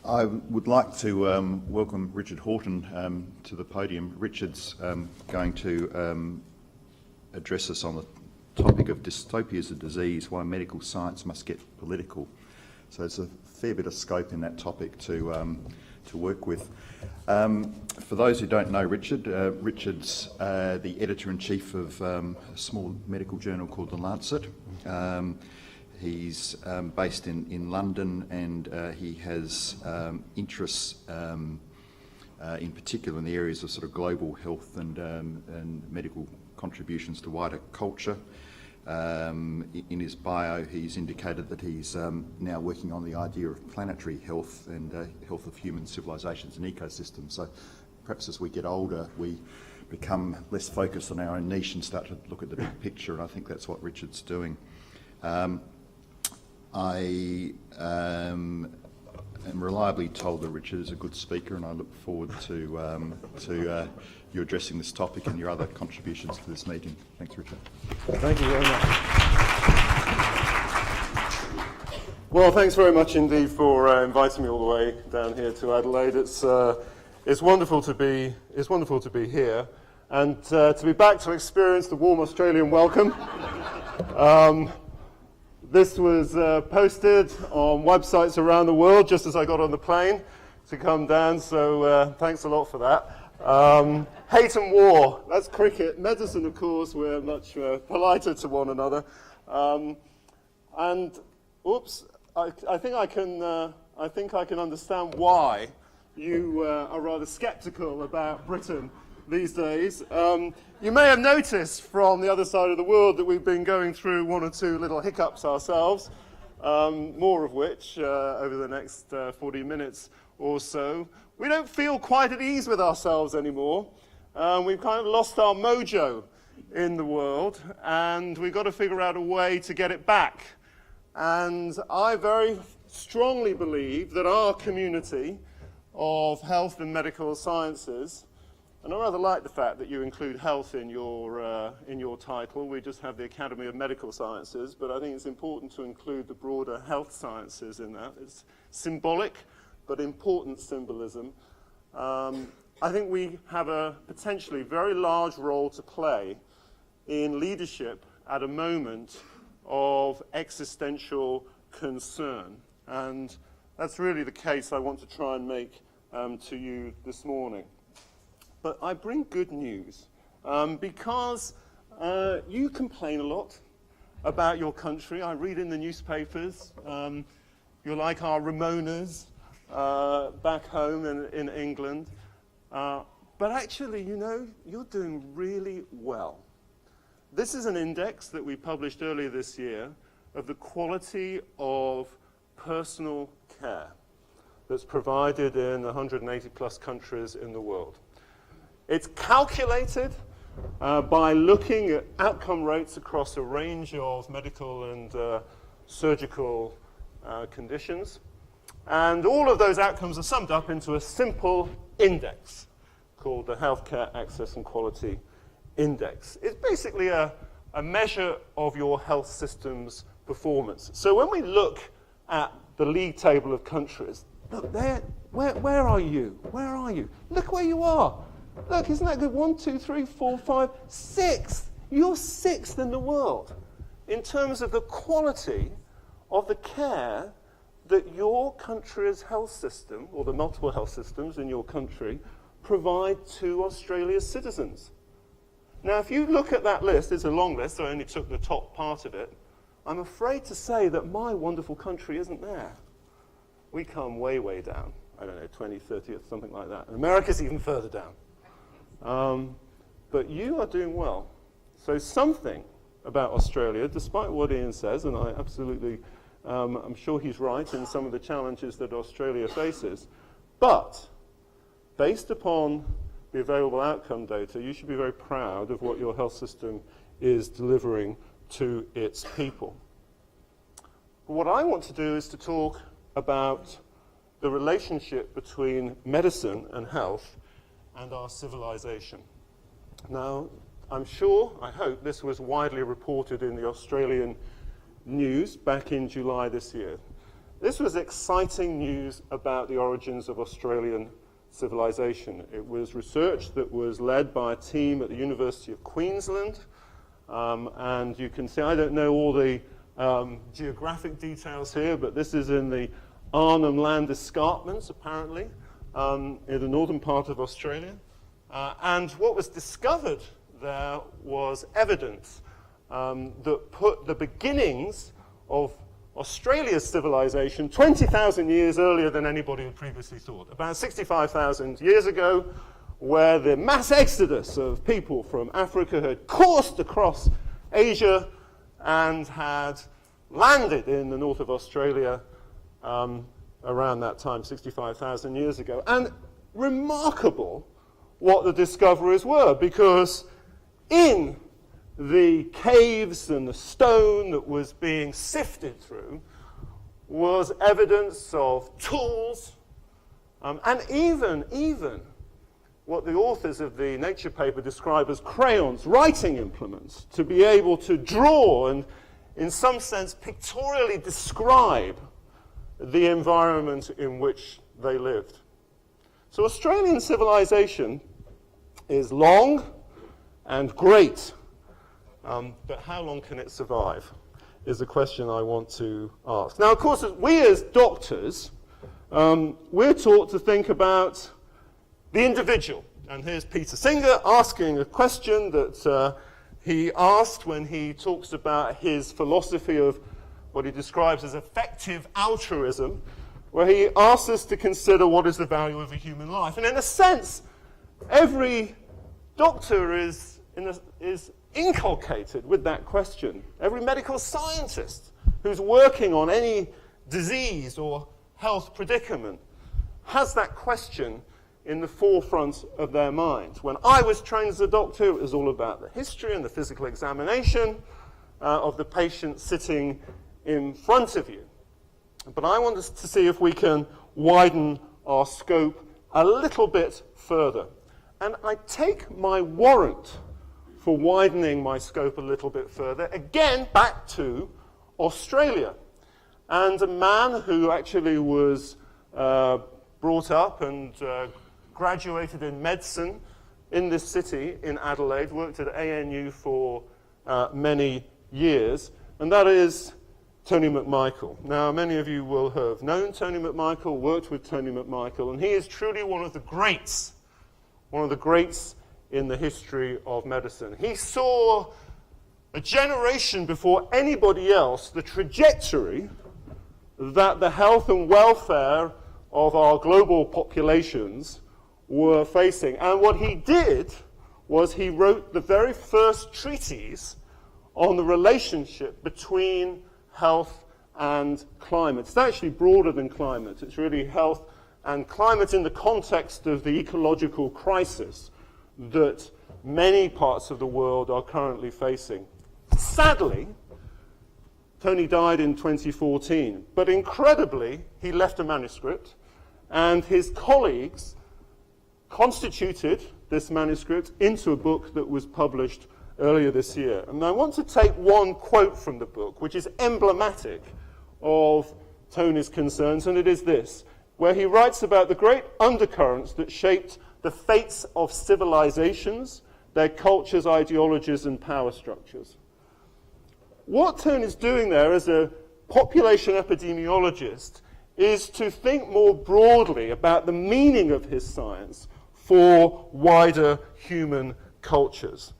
I would like to welcome Richard Horton to the podium. Richard's going to address us on the topic of dystopias of disease, why medical science must get political. So there's a fair bit of scope in that topic to work with. For those who don't know Richard, Richard's the editor-in-chief of a small medical journal called the Lancet. He's based in London, and he has interests in particular in the areas of sort of global health and medical contributions to wider culture. In his bio, he's indicated that he's now working on the idea of planetary health and health of human civilisations and ecosystems. So perhaps as we get older, we become less focused on our own niche and start to look at the big picture, and I think that's what Richard's doing. I am reliably told that Richard is a good speaker, and I look forward to you addressing this topic and your other contributions to this meeting. Thanks, Richard. Thank you very much. Well, thanks very much indeed for inviting me all the way down here to Adelaide. It's wonderful to be here, and to be back to experience the warm Australian welcome. This was posted on websites around the world just as I got on the plane to come down, so thanks a lot for that. Hate and war, that's cricket. Medicine, of course, we're much politer to one another. And, oops, I think I can understand why you are rather sceptical about Britain these days. You may have noticed from the other side of the world that we've been going through one or two little hiccups ourselves, more of which over the next 40 minutes or so. We don't feel quite at ease with ourselves anymore. We've kind of lost our mojo in the world, and we've got to figure out a way to get it back. And I very strongly believe that our community of health and medical sciences, and I rather like the fact that you include health in your title. We just have the Academy of Medical Sciences, but I think it's important to include the broader health sciences in that. It's symbolic, but important symbolism. I think we have a potentially very large role to play in leadership at a moment of existential concern. And that's really the case I want to try and make to you this morning. But I bring good news because you complain a lot about your country. I read in the newspapers. You're like our Ramonas back home in England. But actually, you know, you're doing really well. This is an index that we published earlier this year of the quality of personal care that's provided in 180 plus countries in the world. It's calculated by looking at outcome rates across a range of medical and surgical conditions. And all of those outcomes are summed up into a simple index called the Healthcare Access and Quality Index. It's basically a measure of your health system's performance. So when we look at the league table of countries, look there, where are you? Where are you? Look where you are. Look, isn't that good? 1, 2, 3, 4, 5, 6th. You're 6th in the world in terms of the quality of the care that your country's health system, or the multiple health systems in your country, provide to Australia's citizens. Now, if you look at that list, it's a long list, so I only took the top part of it. I'm afraid to say that my wonderful country isn't there. We come way, way down. I don't know, 20th, 30th, something like that. And America's even further down. But you are doing well. So something about Australia, despite what Ian says, and I absolutely, I'm sure he's right in some of the challenges that Australia faces, but based upon the available outcome data, you should be very proud of what your health system is delivering to its people. But what I want to do is to talk about the relationship between medicine and health and our civilization. Now, I'm sure, I hope, this was widely reported in the Australian news back in July this year. This was exciting news about the origins of Australian civilization. It was research that was led by a team at the University of Queensland. And you can see, I don't know all the geographic details here, but this is in the Arnhem Land Escarpments, apparently, in the northern part of Australia. And what was discovered there was evidence that put the beginnings of Australia's civilization 20,000 years earlier than anybody had previously thought. About 65,000 years ago, where the mass exodus of people from Africa had coursed across Asia and had landed in the north of Australia around that time, 65,000 years ago. And remarkable what the discoveries were, because in the caves and the stone that was being sifted through was evidence of tools, and even what the authors of the Nature paper describe as crayons, writing implements, to be able to draw and, in some sense, pictorially describe the environment in which they lived. So Australian civilization is long and great. But how long can it survive is the question I want to ask. Now, of course, we as doctors, we're taught to think about the individual. And here's Peter Singer asking a question that he asked when he talks about his philosophy of what he describes as effective altruism, where he asks us to consider what is the value of a human life. And in a sense, every doctor is inculcated with that question. Every medical scientist who's working on any disease or health predicament has that question in the forefront of their mind. When I was trained as a doctor, it was all about the history and the physical examination of the patient sitting in front of you. But I want us to see if we can widen our scope a little bit further. And I take my warrant for widening my scope a little bit further, again, back to Australia. And a man who actually was brought up and graduated in medicine in this city, in Adelaide, worked at ANU for many years, and that is Tony McMichael. Now, many of you will have known Tony McMichael, worked with Tony McMichael, and he is truly one of the greats in the history of medicine. He saw a generation before anybody else the trajectory that the health and welfare of our global populations were facing. And what he did was he wrote the very first treatise on the relationship between health and climate. It's actually broader than climate. It's really health and climate in the context of the ecological crisis that many parts of the world are currently facing. Sadly, Tony died in 2014, but incredibly, he left a manuscript, and his colleagues constituted this manuscript into a book that was published earlier this year. And I want to take one quote from the book, which is emblematic of Tony's concerns, and it is this, where he writes about the great undercurrents that shaped the fates of civilizations, their cultures, ideologies, and power structures. What Tony is doing there as a population epidemiologist is to think more broadly about the meaning of his science for wider human cultures.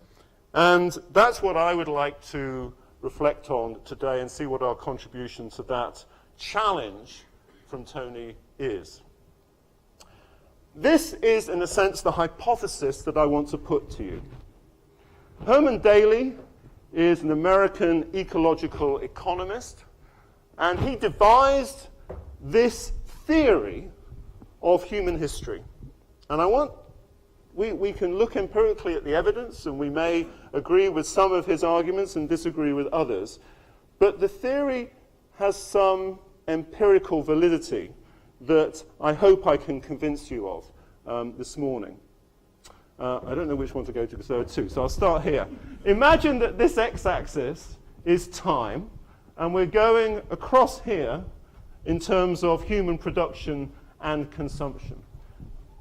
And that's what I would like to reflect on today and see what our contribution to that challenge from Tony is. This is, in a sense, the hypothesis that I want to put to you. Herman Daly is an American ecological economist, and he devised this theory of human history. And we can look empirically at the evidence, and we may agree with some of his arguments and disagree with others, but the theory has some empirical validity that I hope I can convince you of this morning. I don't know which one to go to because there are two, so I'll start here. Imagine that this x-axis is time, and we're going across here in terms of human production and consumption.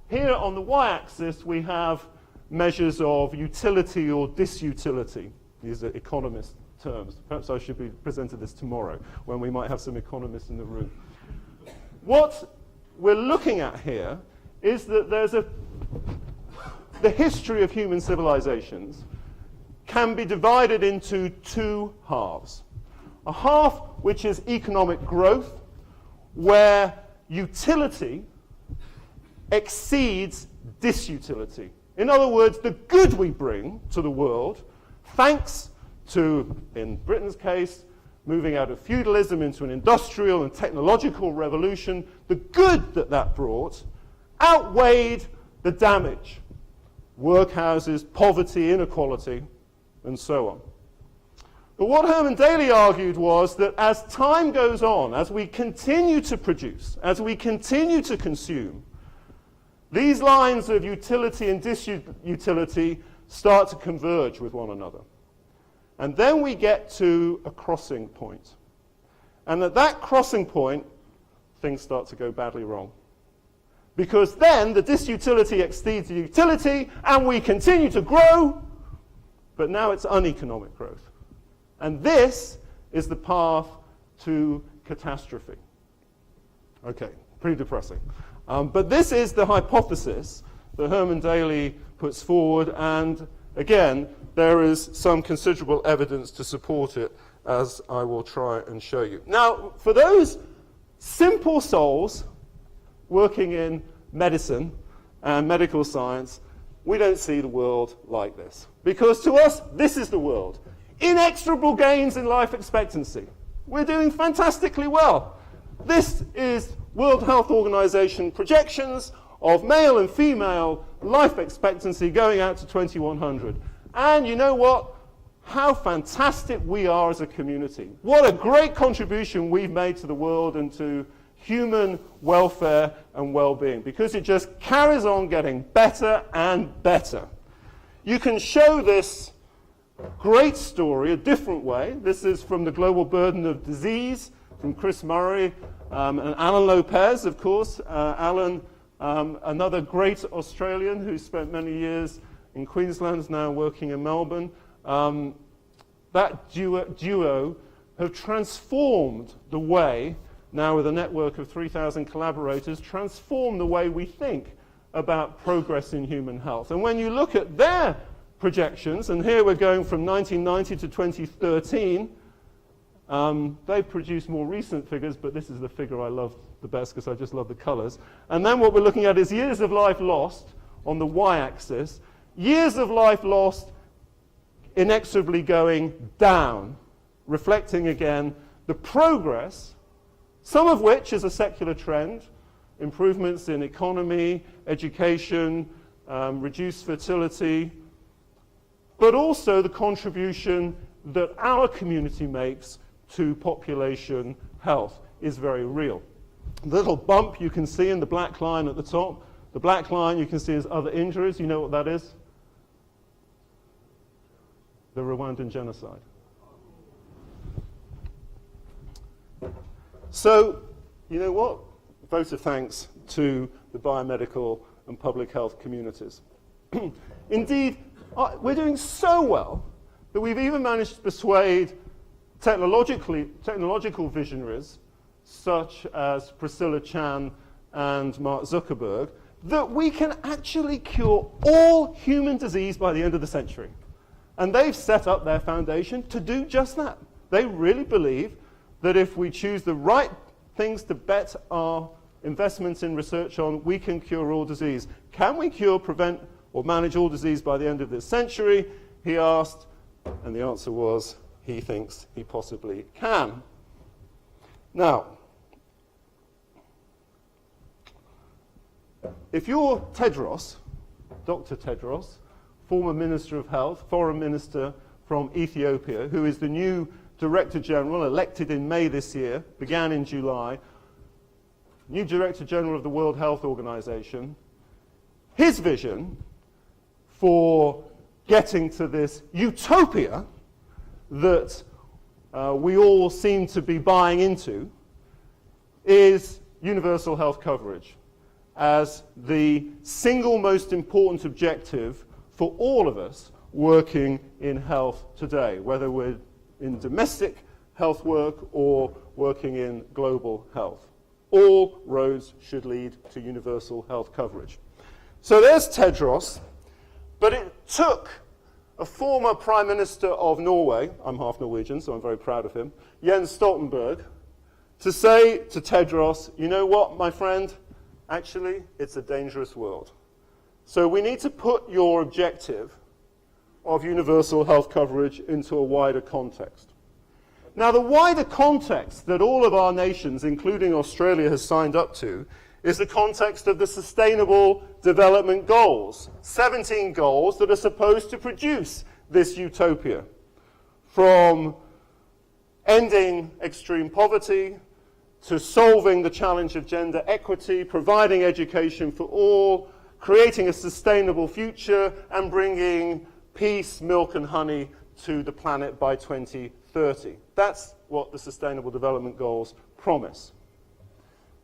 Here on the y-axis we have measures of utility or disutility. These are economist terms. Perhaps I should be presenting this tomorrow when we might have some economists in the room. What we're looking at here is that the history of human civilizations can be divided into two halves. A half which is economic growth, where utility exceeds disutility. In other words, the good we bring to the world, thanks to, in Britain's case, moving out of feudalism into an industrial and technological revolution, the good that that brought outweighed the damage. Workhouses, poverty, inequality, and so on. But what Herman Daly argued was that as time goes on, as we continue to produce, as we continue to consume, these lines of utility and disutility start to converge with one another. And then we get to a crossing point. And at that crossing point, things start to go badly wrong. Because then the disutility exceeds the utility, and we continue to grow, but now it's uneconomic growth. And this is the path to catastrophe. Okay, pretty depressing. But this is the hypothesis that Herman Daly puts forward, and again, there is some considerable evidence to support it, as I will try and show you. Now, for those simple souls working in medicine and medical science, we don't see the world like this. Because to us, this is the world. Inexorable gains in life expectancy. We're doing fantastically well. This is World Health Organization projections of male and female life expectancy going out to 2100. And you know what? How fantastic we are as a community. What a great contribution we've made to the world and to human welfare and well-being, because it just carries on getting better and better. You can show this great story a different way. This is from The Global Burden of Disease, from Chris Murray and Alan Lopez, of course. Alan, another great Australian who spent many years in Queensland, is now working in Melbourne. That duo have transformed the way, now with a network of 3,000 collaborators, transformed the way we think about progress in human health. And when you look at their projections, and here we're going from 1990 to 2013, they produce more recent figures, but this is the figure I love the best because I just love the colors. And then what we're looking at is years of life lost on the y-axis, years of life lost inexorably going down, reflecting again the progress, some of which is a secular trend, improvements in economy, education, reduced fertility, but also the contribution that our community makes to population health is very real. The little bump you can see in the black line at the top, the black line you can see is other injuries. You know what that is? The Rwandan genocide. So, you know what? Vote of thanks to the biomedical and public health communities. Indeed, we're doing so well that we've even managed to persuade technological visionaries, such as Priscilla Chan and Mark Zuckerberg, that we can actually cure all human disease by the end of the century. And they've set up their foundation to do just that. They really believe that if we choose the right things to bet our investments in research on, we can cure all disease. Can we cure, prevent, or manage all disease by the end of this century? He asked, and the answer was, he thinks he possibly can. Now, if you're Tedros, Dr. Tedros, former Minister of Health, Foreign Minister from Ethiopia, who is the new Director General, elected in May this year, began in July, new Director General of the World Health Organization, his vision for getting to this utopia that we all seem to be buying into is universal health coverage as the single most important objective for all of us working in health today, whether we're in domestic health work or working in global health. All roads should lead to universal health coverage. So there's Tedros, but it took a former Prime Minister of Norway, I'm half Norwegian, so I'm very proud of him, Jens Stoltenberg, to say to Tedros, you know what, my friend, actually, it's a dangerous world. So we need to put your objective of universal health coverage into a wider context. Now, the wider context that all of our nations, including Australia, has signed up to is the context of the Sustainable Development Goals, 17 goals that are supposed to produce this utopia, from ending extreme poverty to solving the challenge of gender equity, providing education for all, creating a sustainable future, and bringing peace, milk, and honey to the planet by 2030. That's what the Sustainable Development Goals promise.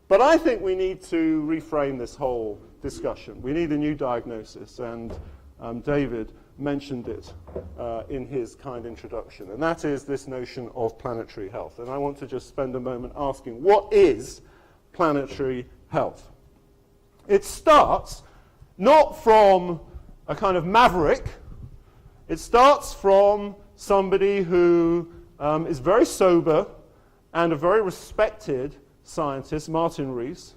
But I think we need to reframe this whole discussion. We need a new diagnosis, and David mentioned it in his kind introduction, and that is this notion of planetary health. And I want to just spend a moment asking, what is planetary health? It starts not from a kind of maverick. It starts from somebody who is very sober and a very respected scientist, Martin Rees,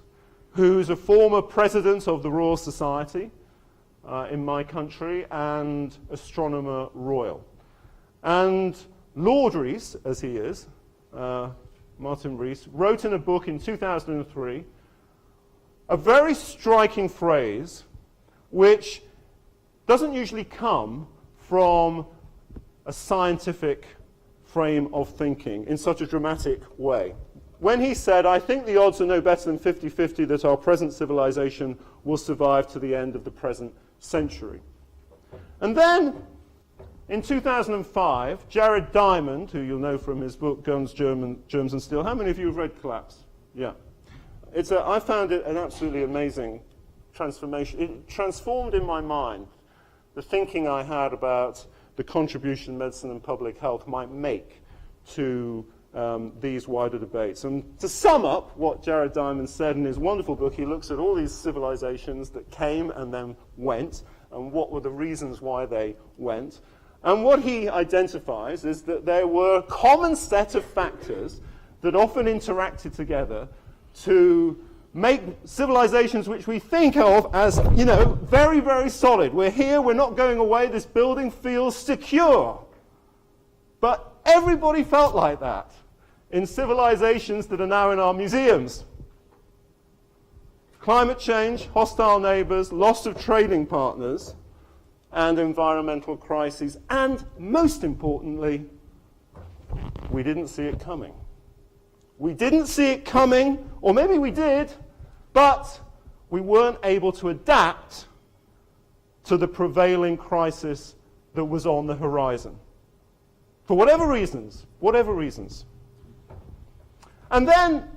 who's a former president of the Royal Society in my country and astronomer royal. And Lord Rees, as he is, Martin Rees, wrote in a book in 2003 a very striking phrase which doesn't usually come from a scientific frame of thinking in such a dramatic way. When he said, I think the odds are no better than 50-50 that our present civilization will survive to the end of the present century. And then, in 2005, Jared Diamond, who you'll know from his book Guns, Germs and Steel. How many of you have read Collapse? Yeah. I found it an absolutely amazing transformation. It transformed in my mind the thinking I had about the contribution medicine and public health might make to these wider debates. And to sum up what Jared Diamond said in his wonderful book, he looks at all these civilizations that came and then went, and what were the reasons why they went. And what he identifies is that there were a common set of factors that often interacted together to make civilizations which we think of as, you know, very, very solid. We're here, we're not going away, this building feels secure. But everybody felt like that in civilizations that are now in our museums. Climate change, hostile neighbors, loss of trading partners, and environmental crises. And most importantly, we didn't see it coming. We didn't see it coming, or maybe we did, but we weren't able to adapt to the prevailing crisis that was on the horizon. For whatever reasons, And then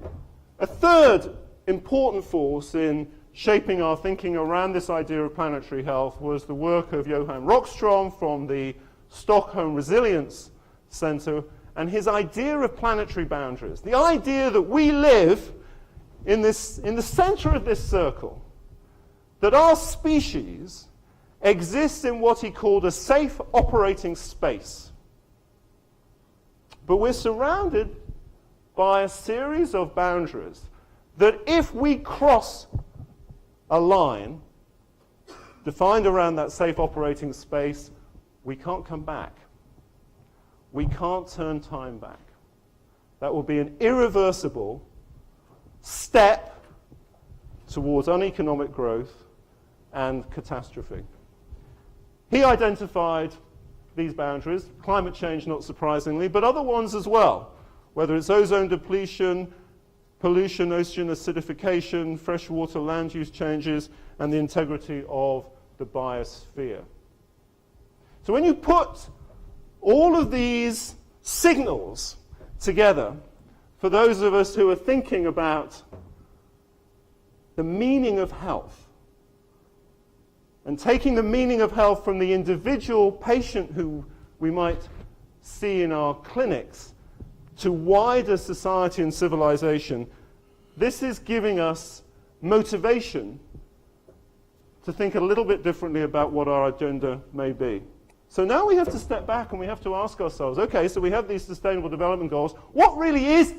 a third important force in shaping our thinking around this idea of planetary health was the work of Johan Rockström from the Stockholm Resilience Center and his idea of planetary boundaries. The idea that we live in the center of this circle, that our species exists in what he called a safe operating space. But we're surrounded by a series of boundaries that if we cross a line defined around that safe operating space, we can't come back. We can't turn time back. That will be an irreversible step towards uneconomic growth and catastrophe. He identified these boundaries, climate change not surprisingly, but other ones as well, whether it's ozone depletion, pollution, ocean acidification, freshwater land use changes, and the integrity of the biosphere. So when you put all of these signals together, for those of us who are thinking about the meaning of health and taking the meaning of health from the individual patient who we might see in our clinics to wider society and civilization, this is giving us motivation to think a little bit differently about what our agenda may be. So now we have to step back and we have to ask ourselves, okay, so we have these sustainable development goals. What really is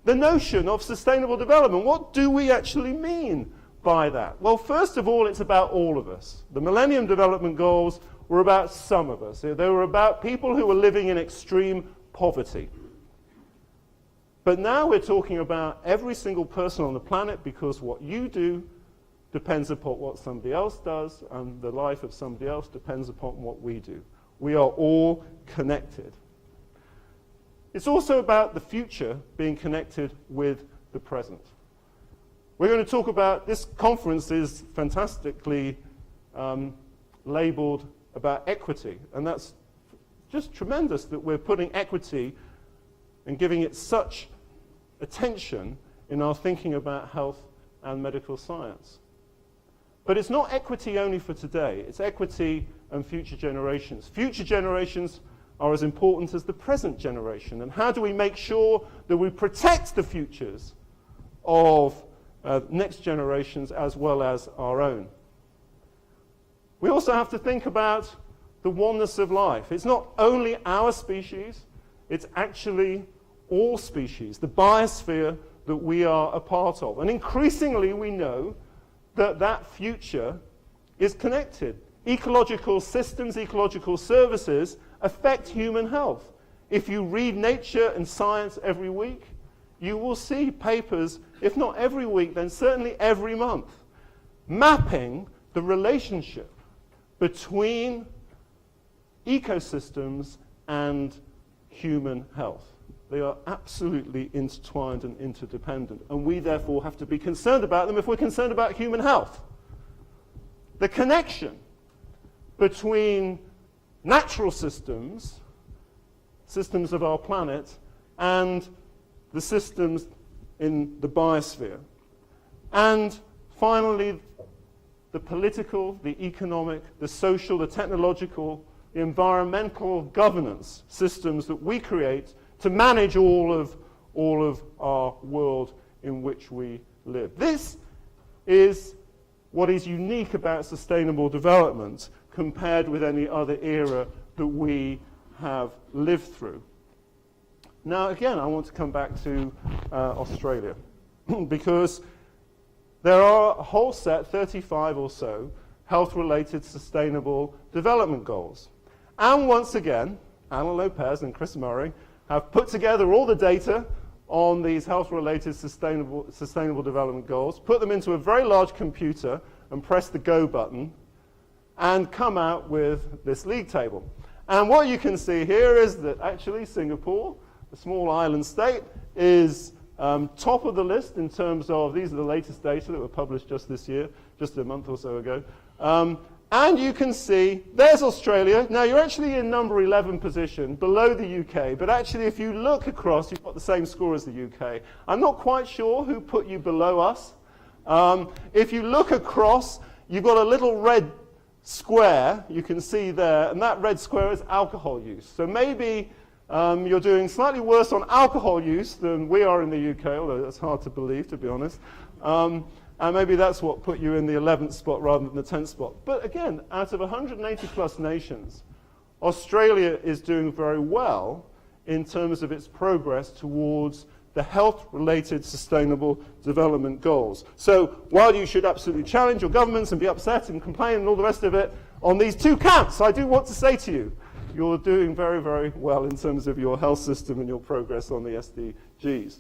the notion of sustainable development? What do we actually mean by that? Well, first of all, it's about all of us. The Millennium Development Goals were about some of us. They were about people who were living in extreme poverty. But now we're talking about every single person on the planet, because what you do depends upon what somebody else does, and the life of somebody else depends upon what we do. We are all connected. It's also about the future being connected with the present. We're going to talk about, this conference is fantastically labeled about equity, and that's just tremendous that we're putting equity and giving it such attention in our thinking about health and medical science. But it's not equity only for today, it's equity and future generations. Future generations are as important as the present generation. And how do we make sure that we protect the futures of next generations as well as our own? We also have to think about the oneness of life. It's not only our species, it's actually all species, the biosphere that we are a part of. And increasingly we know that that future is connected. Ecological systems, ecological services affect human health. If you read Nature and Science every week, you will see papers, if not every week, then certainly every month, mapping the relationship between ecosystems and human health. They are absolutely intertwined and interdependent, and we therefore have to be concerned about them if we're concerned about human health. The connection between natural systems, systems of our planet, and the systems in the biosphere. And finally, the political, the economic, the social, the technological, the environmental governance systems that we create to manage all of our world in which we live. This is what is unique about sustainable development compared with any other era that we have lived through. Now, again, I want to come back to Australia because there are a whole set, 35 or so, health-related sustainable development goals. And once again, Alan Lopez and Chris Murray have put together all the data on these health-related sustainable development goals, put them into a very large computer and press the go button, and come out with this league table. And what you can see here is that actually Singapore, a small island state, is top of the list in terms of, these are the latest data that were published just this year, just a month or so ago. And you can see, there's Australia. Now, you're actually in number 11 position, below the UK, but actually if you look across, you've got the same score as the UK. I'm not quite sure who put you below us. If you look across, you've got a little red square, you can see there, and that red square is alcohol use. So maybe you're doing slightly worse on alcohol use than we are in the UK, although that's hard to believe, to be honest. And maybe that's what put you in the 11th spot rather than the 10th spot. But again, out of 180 plus nations, Australia is doing very well in terms of its progress towards the health-related sustainable development goals. So while you should absolutely challenge your governments and be upset and complain and all the rest of it, on these two counts, I do want to say to you, you're doing very, very well in terms of your health system and your progress on the SDGs.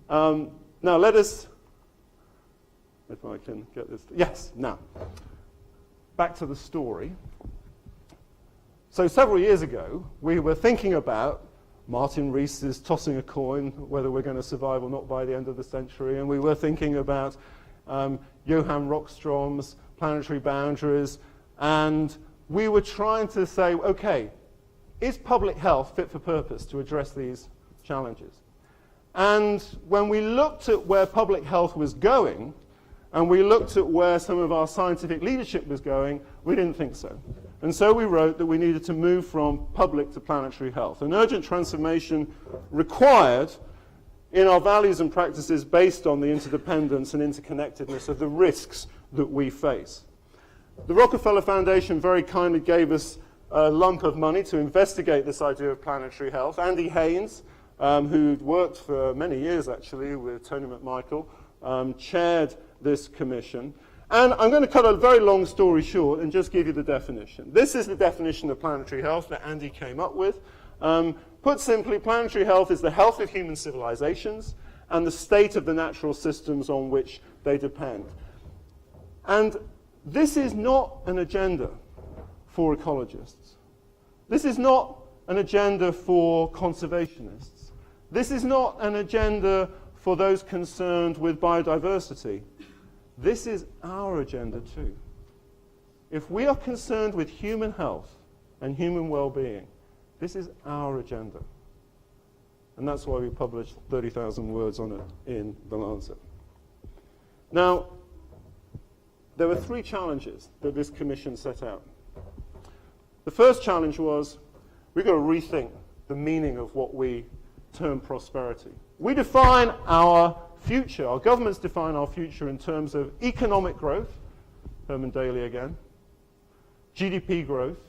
Now let us, if I can get this, yes, now, back to the story. So several years ago, we were thinking about Martin Rees's tossing a coin, whether we're going to survive or not by the end of the century, and we were thinking about Johann Rockstrom's planetary boundaries, and we were trying to say, okay, is public health fit for purpose to address these challenges? And when we looked at where public health was going, and we looked at where some of our scientific leadership was going, we didn't think so. And so we wrote that we needed to move from public to planetary health. An urgent transformation required in our values and practices based on the interdependence and interconnectedness of the risks that we face. The Rockefeller Foundation very kindly gave us a lump of money to investigate this idea of planetary health. Andy Haynes, who'd worked for many years actually with Tony McMichael, chaired this commission. And I'm going to cut a very long story short and just give you the definition. This is the definition of planetary health that Andy came up with. Put simply, planetary health is the health of human civilizations and the state of the natural systems on which they depend. And this is not an agenda for ecologists. This is not an agenda for conservationists. This is not an agenda for those concerned with biodiversity. This is our agenda too. If we are concerned with human health and human well-being, this is our agenda. And that's why we published 30,000 words on it in the Lancet. Now, there were 3 challenges that this commission set out. The first challenge was, we've got to rethink the meaning of what we term prosperity. We define our future, our governments define our future in terms of economic growth, Herman Daly again, GDP growth.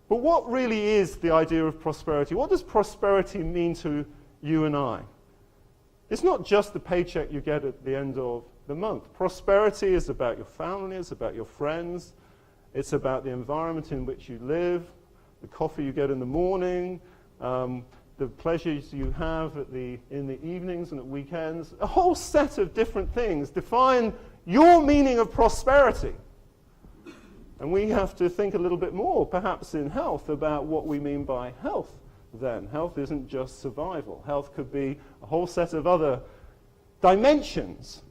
But what really is the idea of prosperity? What does prosperity mean to you and I? It's not just the paycheck you get at the end of the month. Prosperity is about your family, it's about your friends, it's about the environment in which you live, the coffee you get in the morning, the pleasures you have in the evenings and at weekends. A whole set of different things define your meaning of prosperity. And we have to think a little bit more, perhaps in health, about what we mean by health then. Health isn't just survival. Health could be a whole set of other dimensions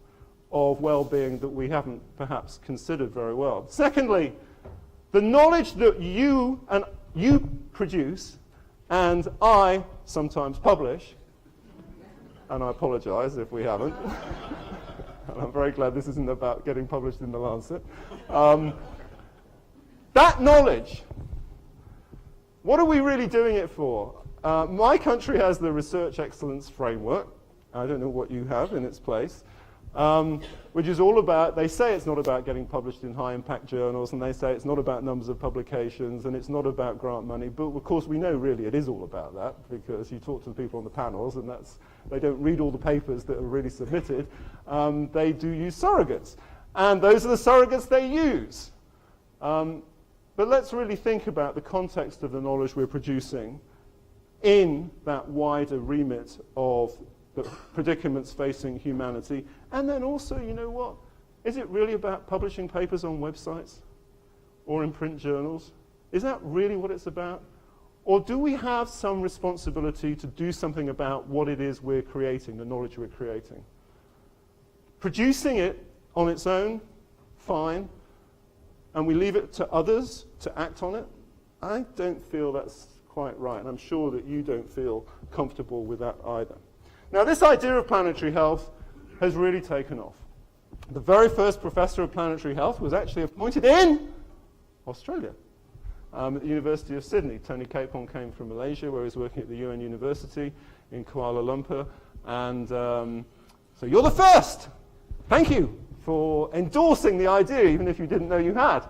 of well-being that we haven't perhaps considered very well. Secondly, the knowledge that you produce and I sometimes publish, and I apologize if we haven't, and I'm very glad this isn't about getting published in the Lancet. That knowledge, what are we really doing it for? My country has the Research Excellence Framework. I don't know what you have in its place, which is all about, they say it's not about getting published in high-impact journals, and they say it's not about numbers of publications, and it's not about grant money, but of course we know really it is all about that, because you talk to the people on the panels, and they don't read all the papers that are really submitted. They do use surrogates, and those are the surrogates they use. But let's really think about the context of the knowledge we're producing in that wider remit of the predicaments facing humanity. And then also, you know what? Is it really about publishing papers on websites or in print journals? Is that really what it's about? Or do we have some responsibility to do something about what it is we're creating, the knowledge we're creating? Producing it on its own, fine, and we leave it to others to act on it? I don't feel that's quite right, and I'm sure that you don't feel comfortable with that either. Now, this idea of planetary health has really taken off. The very first professor of planetary health was actually appointed in Australia, at the University of Sydney. Tony Capon came from Malaysia, where he was working at the UN University in Kuala Lumpur. And so you're the first. Thank you for endorsing the idea, even if you didn't know you had.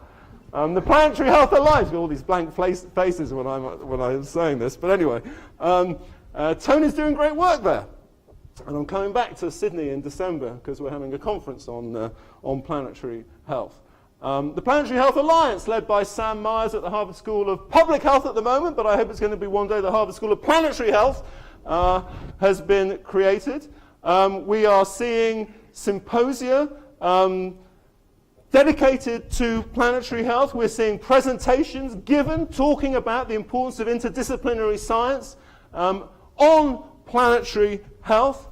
The Planetary Health Alliance, got all these blank faces when I'm saying this. But anyway, Tony's doing great work there. And I'm coming back to Sydney in December because we're having a conference on planetary health. The Planetary Health Alliance, led by Sam Myers at the Harvard School of Public Health at the moment, but I hope it's going to be one day the Harvard School of Planetary Health, has been created. We are seeing symposia dedicated to planetary health. We're seeing presentations given talking about the importance of interdisciplinary science on planetary health.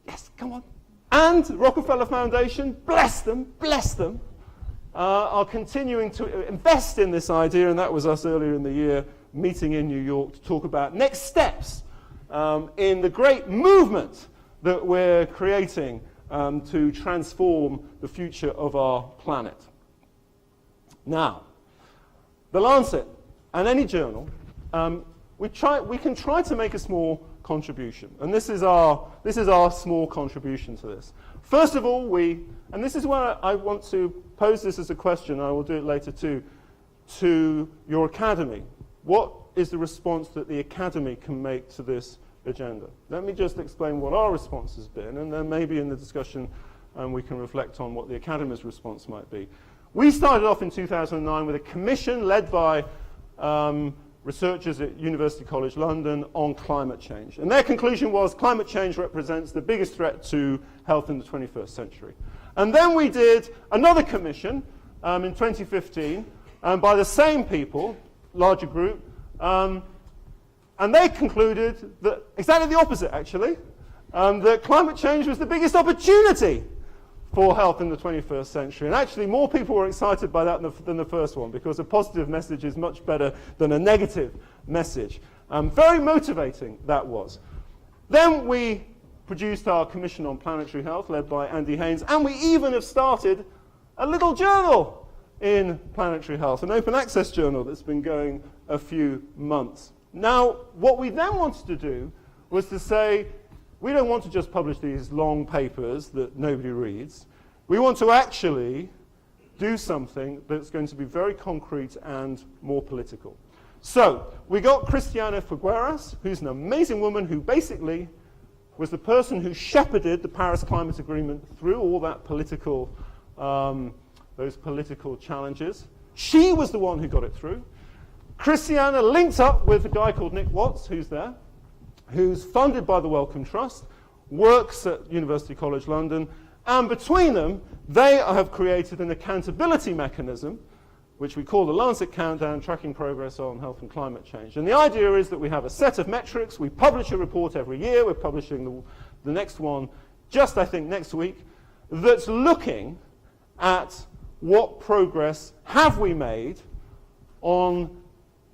Yes, come on. And Rockefeller Foundation, bless them, are continuing to invest in this idea, and that was us earlier in the year meeting in New York to talk about next steps in the great movement that we're creating to transform the future of our planet. Now, the Lancet and any journal, we can try to make a small contribution, and this is our small contribution to this. First of all, and this is where I want to pose this as a question, I will do it later too, to your academy. What is the response that the academy can make to this agenda? Let me just explain what our response has been, and then maybe in the discussion we can reflect on what the academy's response might be. We started off in 2009 with a commission led by researchers at University College London on climate change. And their conclusion was climate change represents the biggest threat to health in the 21st century. And then we did another commission in 2015 by the same people, larger group, and they concluded that exactly the opposite, actually, that climate change was the biggest opportunity for health in the 21st century. And actually, more people were excited by that than the first one, because a positive message is much better than a negative message. Very motivating, that was. Then we produced our Commission on Planetary Health, led by Andy Haynes, and we even have started a little journal in planetary health, an open access journal that's been going a few months. Now, what we then wanted to do was to say, we don't want to just publish these long papers that nobody reads. We want to actually do something that's going to be very concrete and more political. So we got Christiana Figueras, who's an amazing woman who basically was the person who shepherded the Paris Climate Agreement through all that political, those political challenges. She was the one who got it through. Christiana linked up with a guy called Nick Watts, who's there, who's funded by the Wellcome Trust, works at University College London, and between them, they have created an accountability mechanism, which we call the Lancet Countdown, tracking progress on health and climate change. And the idea is that we have a set of metrics, we publish a report every year, we're publishing the next one just, I think, next week, that's looking at what progress have we made on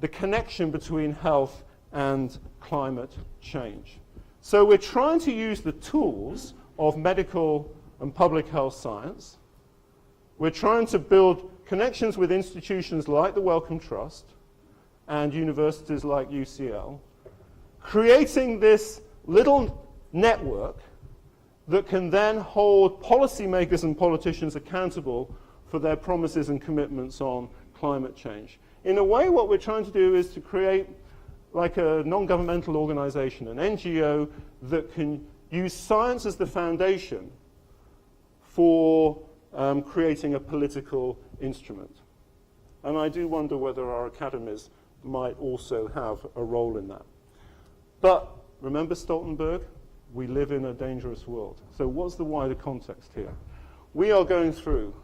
the connection between health and climate change. So we're trying to use the tools of medical and public health science. We're trying to build connections with institutions like the Wellcome Trust and universities like UCL, creating this little network that can then hold policymakers and politicians accountable for their promises and commitments on climate change. In a way, what we're trying to do is to create like a non-governmental organization, an NGO that can use science as the foundation for creating a political instrument. And I do wonder whether our academies might also have a role in that. But remember Stoltenberg? We live in a dangerous world. So what's the wider context here? We are going through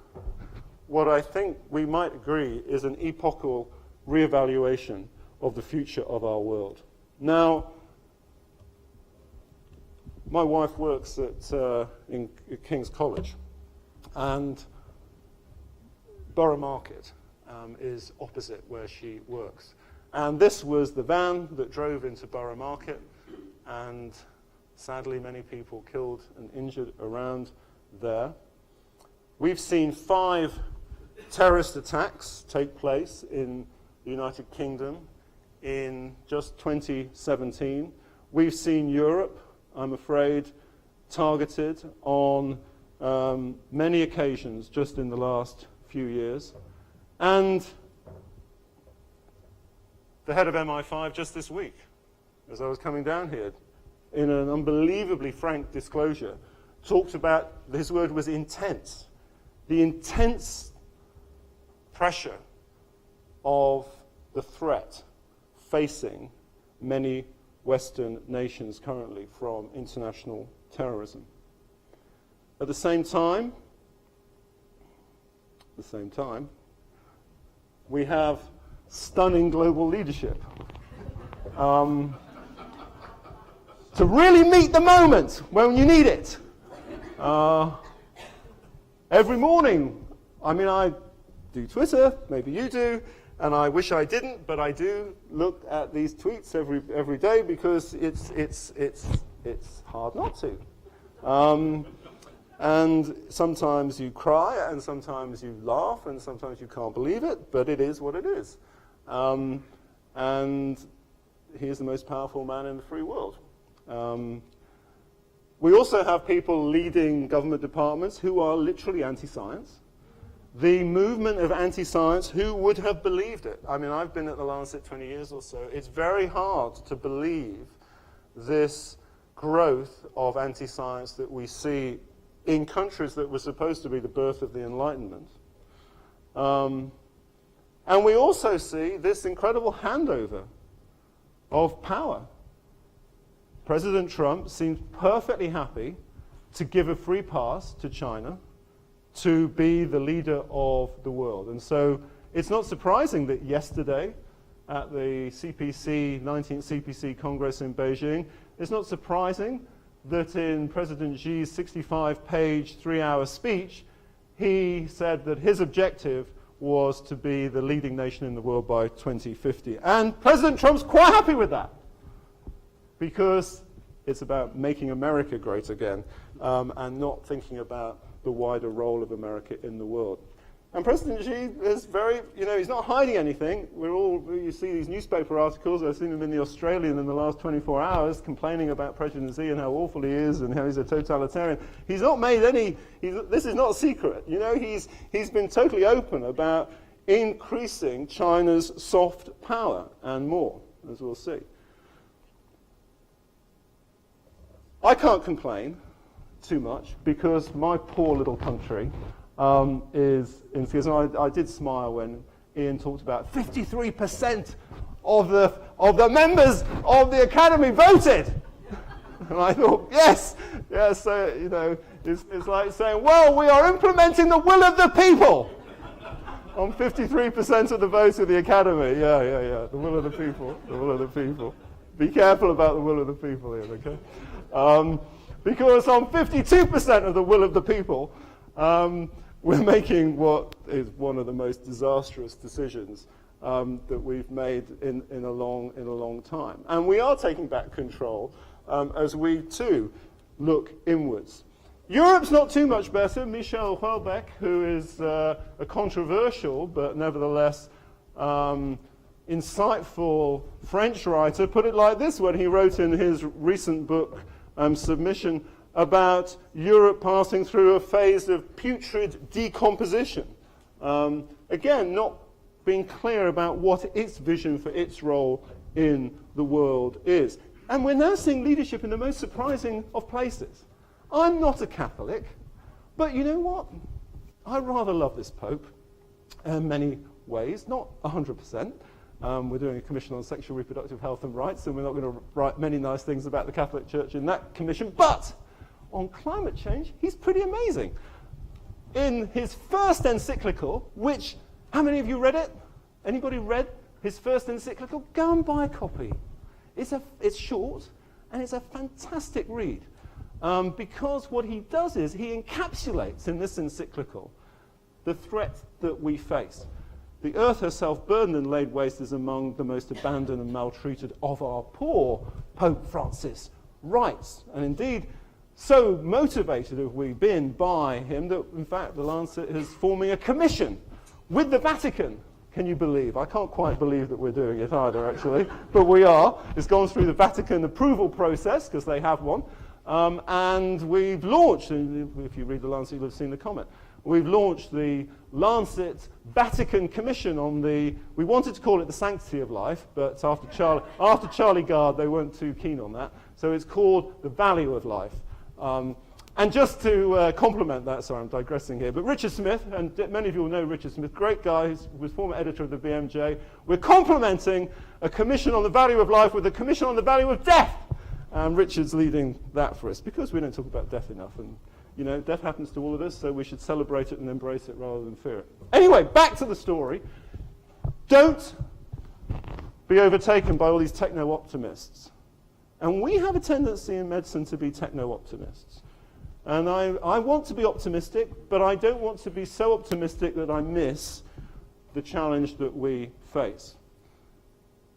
what I think we might agree is an epochal reevaluation of the future of our world. Now, my wife works at King's College, and Borough Market is opposite where she works. And this was the van that drove into Borough Market, and sadly many people killed and injured around there. We've seen 5 terrorist attacks take place in the United Kingdom in just 2017. We've seen Europe, I'm afraid, targeted on many occasions just in the last few years. And the head of MI5 just this week, as I was coming down here, in an unbelievably frank disclosure, talked about, his word was intense, the intense pressure of the threat facing many Western nations currently from international terrorism. At the same time, we have stunning global leadership. To really meet the moment when you need it. Every morning, I mean, I do Twitter, maybe you do, and I wish I didn't, but I do look at these tweets every day because it's hard not to. And sometimes you cry, and sometimes you laugh, and sometimes you can't believe it, but it is what it is. And he is the most powerful man in the free world. We also have people leading government departments who are literally anti-science. The movement of anti-science, who would have believed it? I mean, I've been at the Lancet 20 years or so. It's very hard to believe this growth of anti-science that we see in countries that were supposed to be the birth of the Enlightenment. And we also see this incredible handover of power. President Trump seems perfectly happy to give a free pass to China to be the leader of the world. And so it's not surprising that yesterday at the 19th CPC Congress in Beijing, it's not surprising that in President Xi's 65-page, 3-hour speech, he said that his objective was to be the leading nation in the world by 2050. And President Trump's quite happy with that, because it's about making America great again, and not thinking about the wider role of America in the world. And President Xi is very, he's not hiding anything. You see these newspaper articles, I've seen him in the Australian in the last 24 hours, complaining about President Xi and how awful he is and how he's a totalitarian. He's not made any, this is not a secret. He's been totally open about increasing China's soft power and more, as we'll see. I can't complain too much because my poor little country is in fears. And I did smile when Ian talked about 53% of the members of the Academy voted. And I thought, yes, so, it's like saying, well, we are implementing the will of the people on 53% of the votes of the Academy. Yeah, the will of the people, the will of the people. Be careful about the will of the people here, okay? Because on 52% of the will of the people, we're making what is one of the most disastrous decisions that we've made in a long time. And we are taking back control as we, too, look inwards. Europe's not too much better. Michel Houellebecq, who is a controversial but nevertheless insightful French writer, put it like this when he wrote in his recent book, Submission, about Europe passing through a phase of putrid decomposition. Again, not being clear about what its vision for its role in the world is. And we're now seeing leadership in the most surprising of places. I'm not a Catholic, but you know what? I rather love this Pope in many ways, not 100%. We're doing a commission on sexual reproductive health and rights, and we're not going to write many nice things about the Catholic Church in that commission, but on climate change, he's pretty amazing. In his first encyclical, which, how many of you read it? Anybody read his first encyclical? Go and buy a copy. It's short, and it's a fantastic read, because what he does is he encapsulates in this encyclical the threat that we face. The earth herself, burdened and laid waste, is among the most abandoned and maltreated of our poor, Pope Francis writes. And indeed, so motivated have we been by him that, in fact, the Lancet is forming a commission with the Vatican. Can you believe? I can't quite believe that we're doing it either, actually, but we are. It's gone through the Vatican approval process, because they have one, and we've launched, and if you read the Lancet, you'll have seen the comment, we've launched the Lancet Vatican Commission on we wanted to call it the sanctity of life, but after Charlie Gard, they weren't too keen on that. So it's called the value of life. And just to complement that, sorry, I'm digressing here, but Richard Smith, and many of you will know Richard Smith, great guy, he was former editor of the BMJ. We're complementing a commission on the value of life with a commission on the value of death. And Richard's leading that for us, because we don't talk about death enough. And death happens to all of us, so we should celebrate it and embrace it rather than fear it. Anyway, back to the story. Don't be overtaken by all these techno-optimists. And we have a tendency in medicine to be techno-optimists. And I want to be optimistic, but I don't want to be so optimistic that I miss the challenge that we face.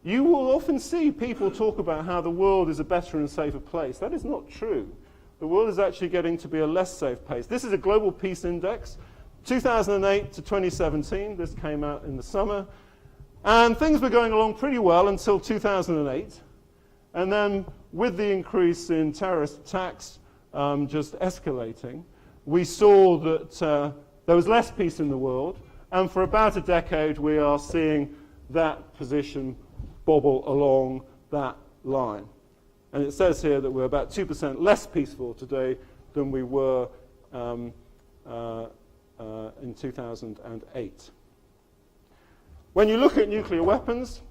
You will often see people talk about how the world is a better and safer place. That is not true. The world is actually getting to be a less safe place. This is a global peace index, 2008 to 2017. This came out in the summer. And things were going along pretty well until 2008. And then with the increase in terrorist attacks just escalating, we saw that there was less peace in the world. And for about a decade, we are seeing that position bobble along that line. And it says here that we're about 2% less peaceful today than we were in 2008. When you look at nuclear weapons,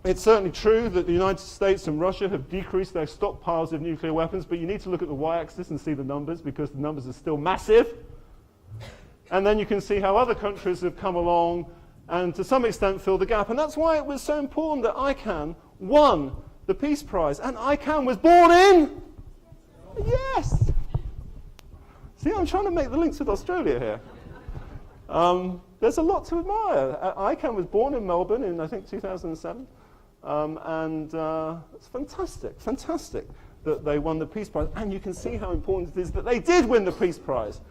it's certainly true that the United States and Russia have decreased their stockpiles of nuclear weapons, but you need to look at the y-axis and see the numbers, because the numbers are still massive. And then you can see how other countries have come along and to some extent fill the gap. And that's why it was so important that ICANN won the Peace Prize. And ICANN was born in? Yes! See, I'm trying to make the links with Australia here. There's a lot to admire. ICANN was born in Melbourne in, I think, 2007. It's fantastic that they won the Peace Prize. And you can see how important it is that they did win the Peace Prize.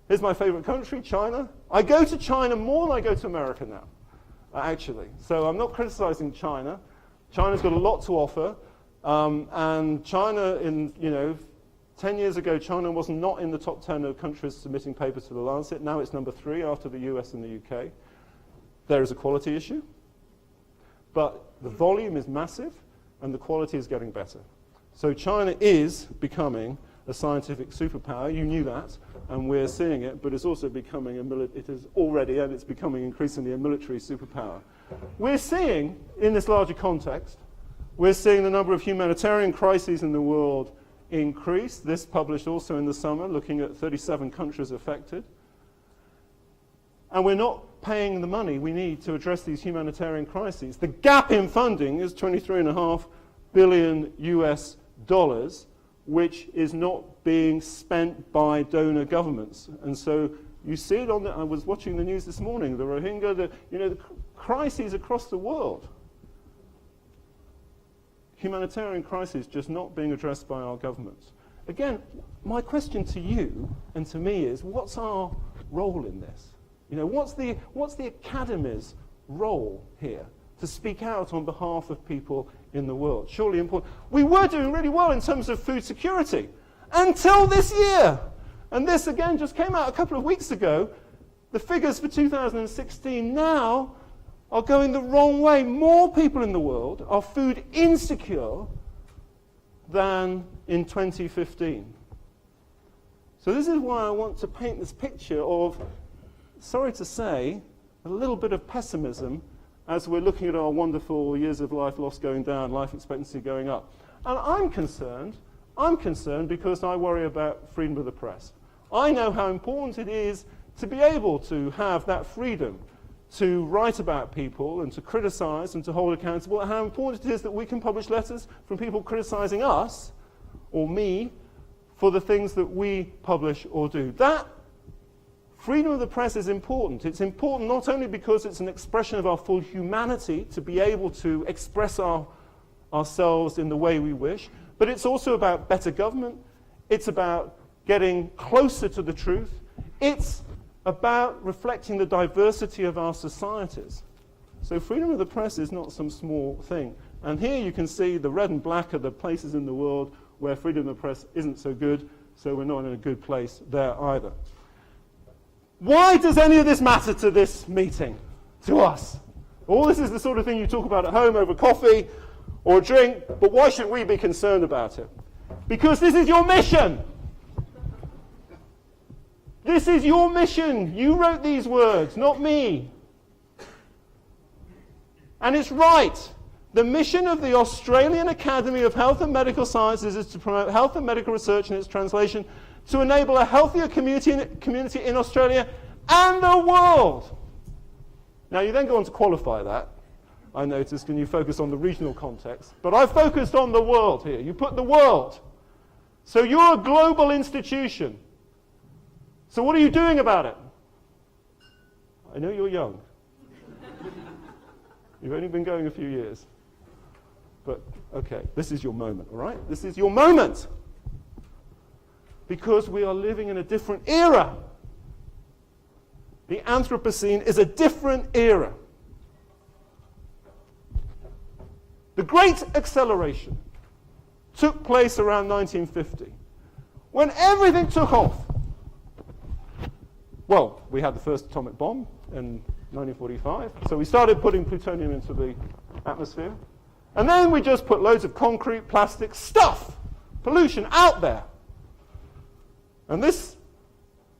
Here's my favorite country, China. I go to China more than I go to America now, actually. So I'm not criticizing China. China's got a lot to offer. And China, 10 years ago, China was not in the top 10 of countries submitting papers to the Lancet. Now it's number 3 after the US and the UK. There is a quality issue. But the volume is massive, and the quality is getting better. So China is becoming a scientific superpower. You knew that, and we're seeing it, but it's also becoming it is already, and it's becoming increasingly a military superpower. We're seeing, in this larger context, we're seeing the number of humanitarian crises in the world increase. This published also in the summer, looking at 37 countries affected. And we're not paying the money we need to address these humanitarian crises. The gap in funding is $23.5 billion US dollars, which is not being spent by donor governments. And so you see it on I was watching the news this morning, the Rohingya, the crises across the world. Humanitarian crises just not being addressed by our governments. Again, my question to you and to me is, what's our role in this? What's the Academy's role here to speak out on behalf of people in the world? Surely important. We were doing really well in terms of food security until this year. And this, again, just came out a couple of weeks ago. The figures for 2016 now are going the wrong way. More people in the world are food insecure than in 2015. So this is why I want to paint this picture of, sorry to say, a little bit of pessimism as we're looking at our wonderful years of life lost going down, life expectancy going up. And I'm concerned because I worry about freedom of the press. I know how important it is to be able to have that freedom to write about people and to criticize and to hold accountable, and how important it is that we can publish letters from people criticizing us, or me, for the things that we publish or do. That freedom of the press is important. It's important not only because it's an expression of our full humanity to be able to express ourselves in the way we wish, but it's also about better government. It's about getting closer to the truth. It's about reflecting the diversity of our societies. So freedom of the press is not some small thing. And here you can see the red and black are the places in the world where freedom of the press isn't so good, so we're not in a good place there either. Why does any of this matter to this meeting, to us? All this is the sort of thing you talk about at home over coffee or a drink, but why should we be concerned about it? Because this is your mission. This is your mission. You wrote these words, not me. And it's right. The mission of the Australian Academy of Health and Medical Sciences is to promote health and medical research and its translation to enable a healthier community in Australia and the world. Now, you then go on to qualify that, I noticed, and you focus on the regional context. But I focused on the world here. You put the world. So you're a global institution. So what are you doing about it? I know you're young. You've only been going a few years. But, okay, this is your moment, all right? This is your moment. Because we are living in a different era. The Anthropocene is a different era. The Great Acceleration took place around 1950, when everything took off. Well, we had the first atomic bomb in 1945, so we started putting plutonium into the atmosphere. And then we just put loads of concrete, plastic, stuff, pollution out there. And this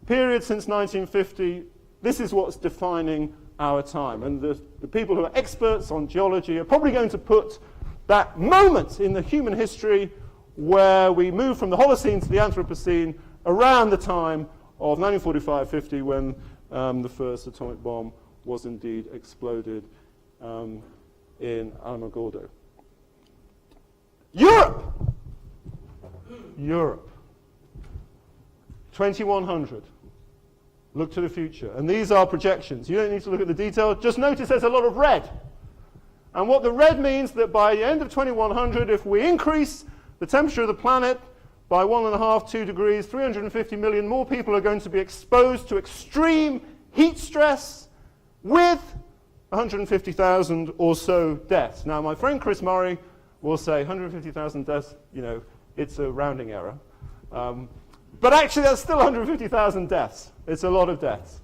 period since 1950, this is what's defining our time. And the people who are experts on geology are probably going to put that moment in the human history where we move from the Holocene to the Anthropocene around the time of 1945-50 when the first atomic bomb was indeed exploded in Alamogordo. Europe! Europe. 2100. Look to the future. And these are projections. You don't need to look at the detail. Just notice there's a lot of red. And what the red means that by the end of 2100, if we increase the temperature of the planet by 1.5, 2 degrees, 350 million more people are going to be exposed to extreme heat stress with 150,000 or so deaths. Now, my friend Chris Murray will say 150,000 deaths, you know, it's a rounding error. But actually, that's still 150,000 deaths. It's a lot of deaths.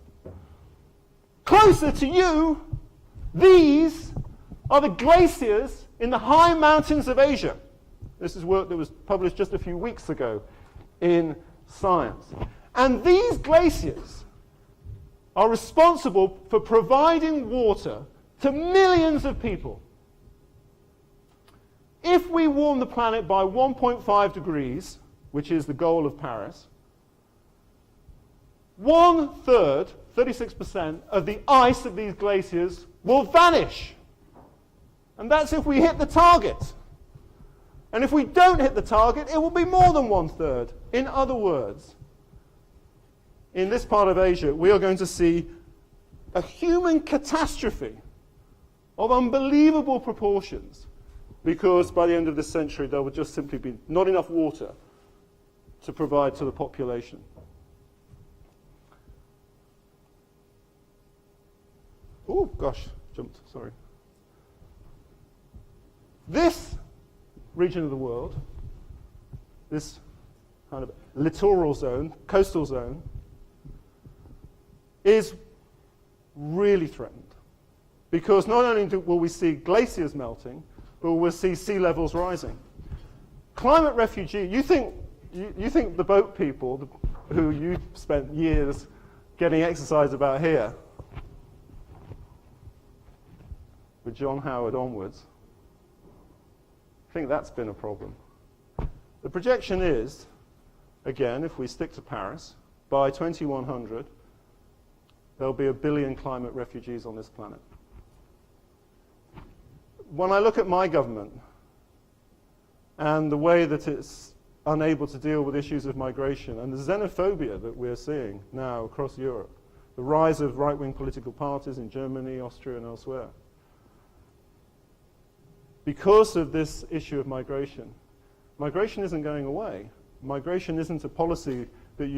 Closer to you, these are the glaciers in the high mountains of Asia. This is work that was published just a few weeks ago in Science. And these glaciers are responsible for providing water to millions of people. If we warm the planet by 1.5 degrees, which is the goal of Paris, 1/3, 36% of the ice of these glaciers will vanish. And that's if we hit the target. And if we don't hit the target, it will be more than 1/3. In other words, in this part of Asia, we are going to see a human catastrophe of unbelievable proportions, because by the end of this century, there will just simply be not enough water to provide to the population. Oh, gosh, jumped, sorry. This region of the world, this kind of littoral zone, coastal zone, is really threatened. Because not only will we see glaciers melting, but we'll see sea levels rising. Climate refugee, you think the boat people who you spent years getting exercise about here, with John Howard onwards, I think that's been a problem. The projection is, again, if we stick to Paris, by 2100, there'll be 1 billion climate refugees on this planet. When I look at my government and the way that it's unable to deal with issues of migration and the xenophobia that we're seeing now across Europe, the rise of right-wing political parties in Germany, Austria, and elsewhere, because of this issue of migration, migration isn't going away. Migration isn't a policy that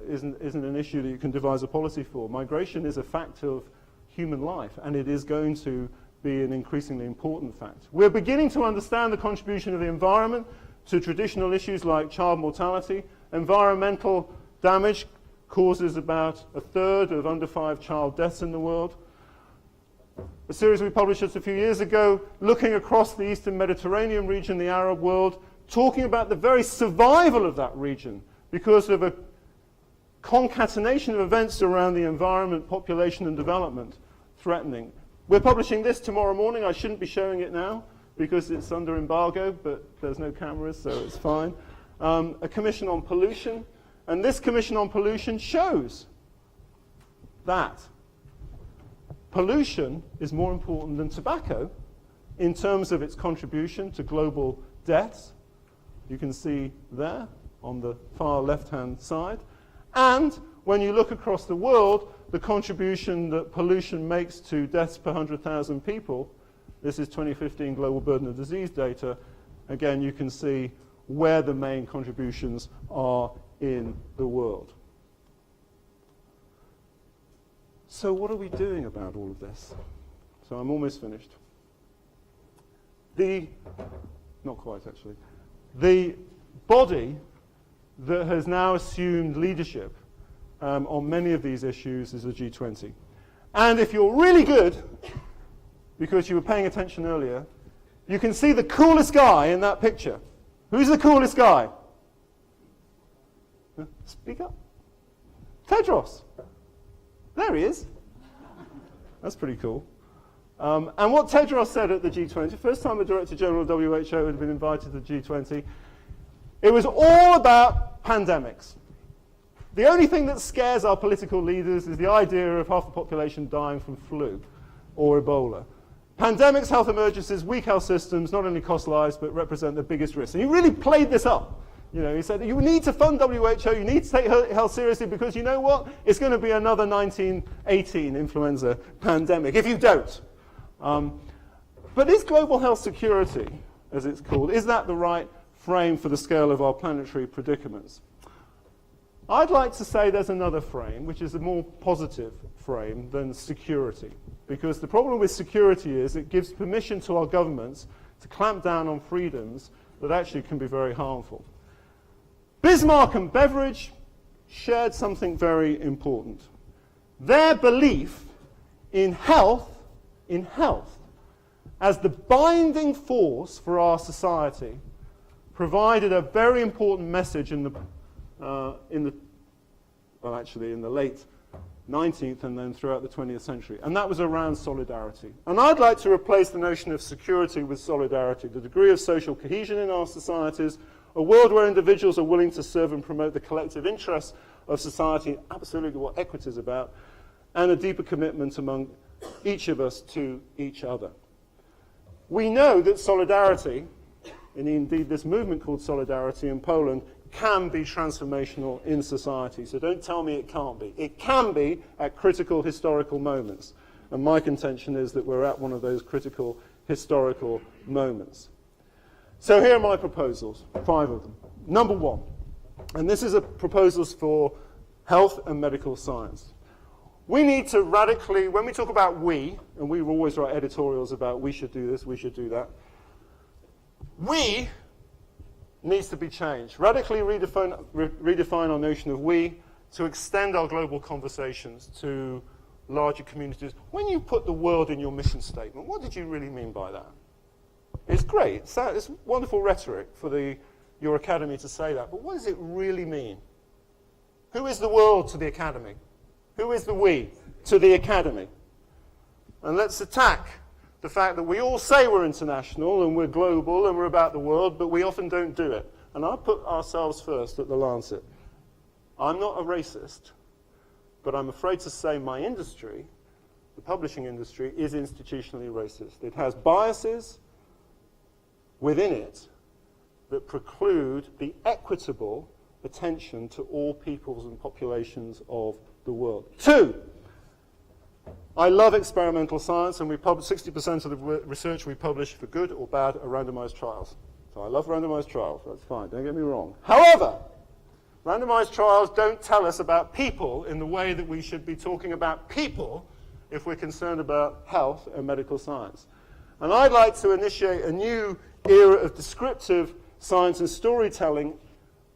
isn't an issue that you can devise a policy for. Migration is a fact of human life, and it is going to be an increasingly important fact. We're beginning to understand the contribution of the environment to traditional issues like child mortality. Environmental damage causes about 1/3 of under 5 child deaths in the world. A series we published just a few years ago, looking across the Eastern Mediterranean region, the Arab world, talking about the very survival of that region because of a concatenation of events around the environment, population, and development threatening. We're publishing this tomorrow morning. I shouldn't be showing it now because it's under embargo, but there's no cameras, so it's fine. A commission on pollution, and this commission on pollution shows that pollution is more important than tobacco in terms of its contribution to global deaths. You can see there on the far left-hand side. And when you look across the world, the contribution that pollution makes to deaths per 100,000 people, This is 2015 global burden of disease data. Again, you can see where the main contributions are in the world. So what are we doing about all of this? So I'm almost finished. Not quite actually. The body that has now assumed leadership on many of these issues is the G20. And if you're really good, because you were paying attention earlier, you can see the coolest guy in that picture. Who's the coolest guy? Speak up. Tedros. There he is. That's pretty cool. And what Tedros said at the G20, first time the Director General of WHO had been invited to the G20, it was all about pandemics. The only thing that scares our political leaders is the idea of half the population dying from flu or Ebola. Pandemics, health emergencies, weak health systems not only cost lives but represent the biggest risk. And he really played this up. You know, he said, you need to fund WHO, you need to take health seriously because you know what? It's going to be another 1918 influenza pandemic if you don't. But is global health security, as it's called, is that the right frame for the scale of our planetary predicaments? I'd like to say there's another frame, which is a more positive frame than security. Because the problem with security is it gives permission to our governments to clamp down on freedoms that actually can be very harmful. Bismarck and Beveridge shared something very important. Their belief in health as the binding force for our society provided a very important message in the late 19th and then throughout the 20th century, and that was around solidarity. And I'd like to replace the notion of security with solidarity, the degree of social cohesion in our societies, a world where individuals are willing to serve and promote the collective interests of society, absolutely what equity is about, and a deeper commitment among each of us to each other. We know that solidarity, and indeed this movement called Solidarity in Poland, can be transformational in society. So don't tell me it can't be. It can be at critical historical moments. And my contention is that we're at one of those critical historical moments. So here are my proposals, 5 of them. Number 1, and this is proposals for health and medical science. We need to radically, when we talk about we, and we always write editorials about we should do this, we should do that, we needs to be changed. Radically redefine our notion of we to extend our global conversations to larger communities. When you put the world in your mission statement, what did you really mean by that? It's great. It's wonderful rhetoric for your academy to say that, but what does it really mean? Who is the world to the academy? Who is the we to the academy? And let's attack the fact that we all say we're international and we're global and we're about the world, but we often don't do it. And I put ourselves first at the Lancet. I'm not a racist, but I'm afraid to say my industry, the publishing industry, is institutionally racist. It has biases within it that preclude the equitable attention to all peoples and populations of the world. 2, I love experimental science, and we publish 60% of the research we publish, for good or bad, are randomized trials. So I love randomized trials, that's fine, don't get me wrong. However, randomized trials don't tell us about people in the way that we should be talking about people if we're concerned about health and medical science. And I'd like to initiate a new era of descriptive science and storytelling,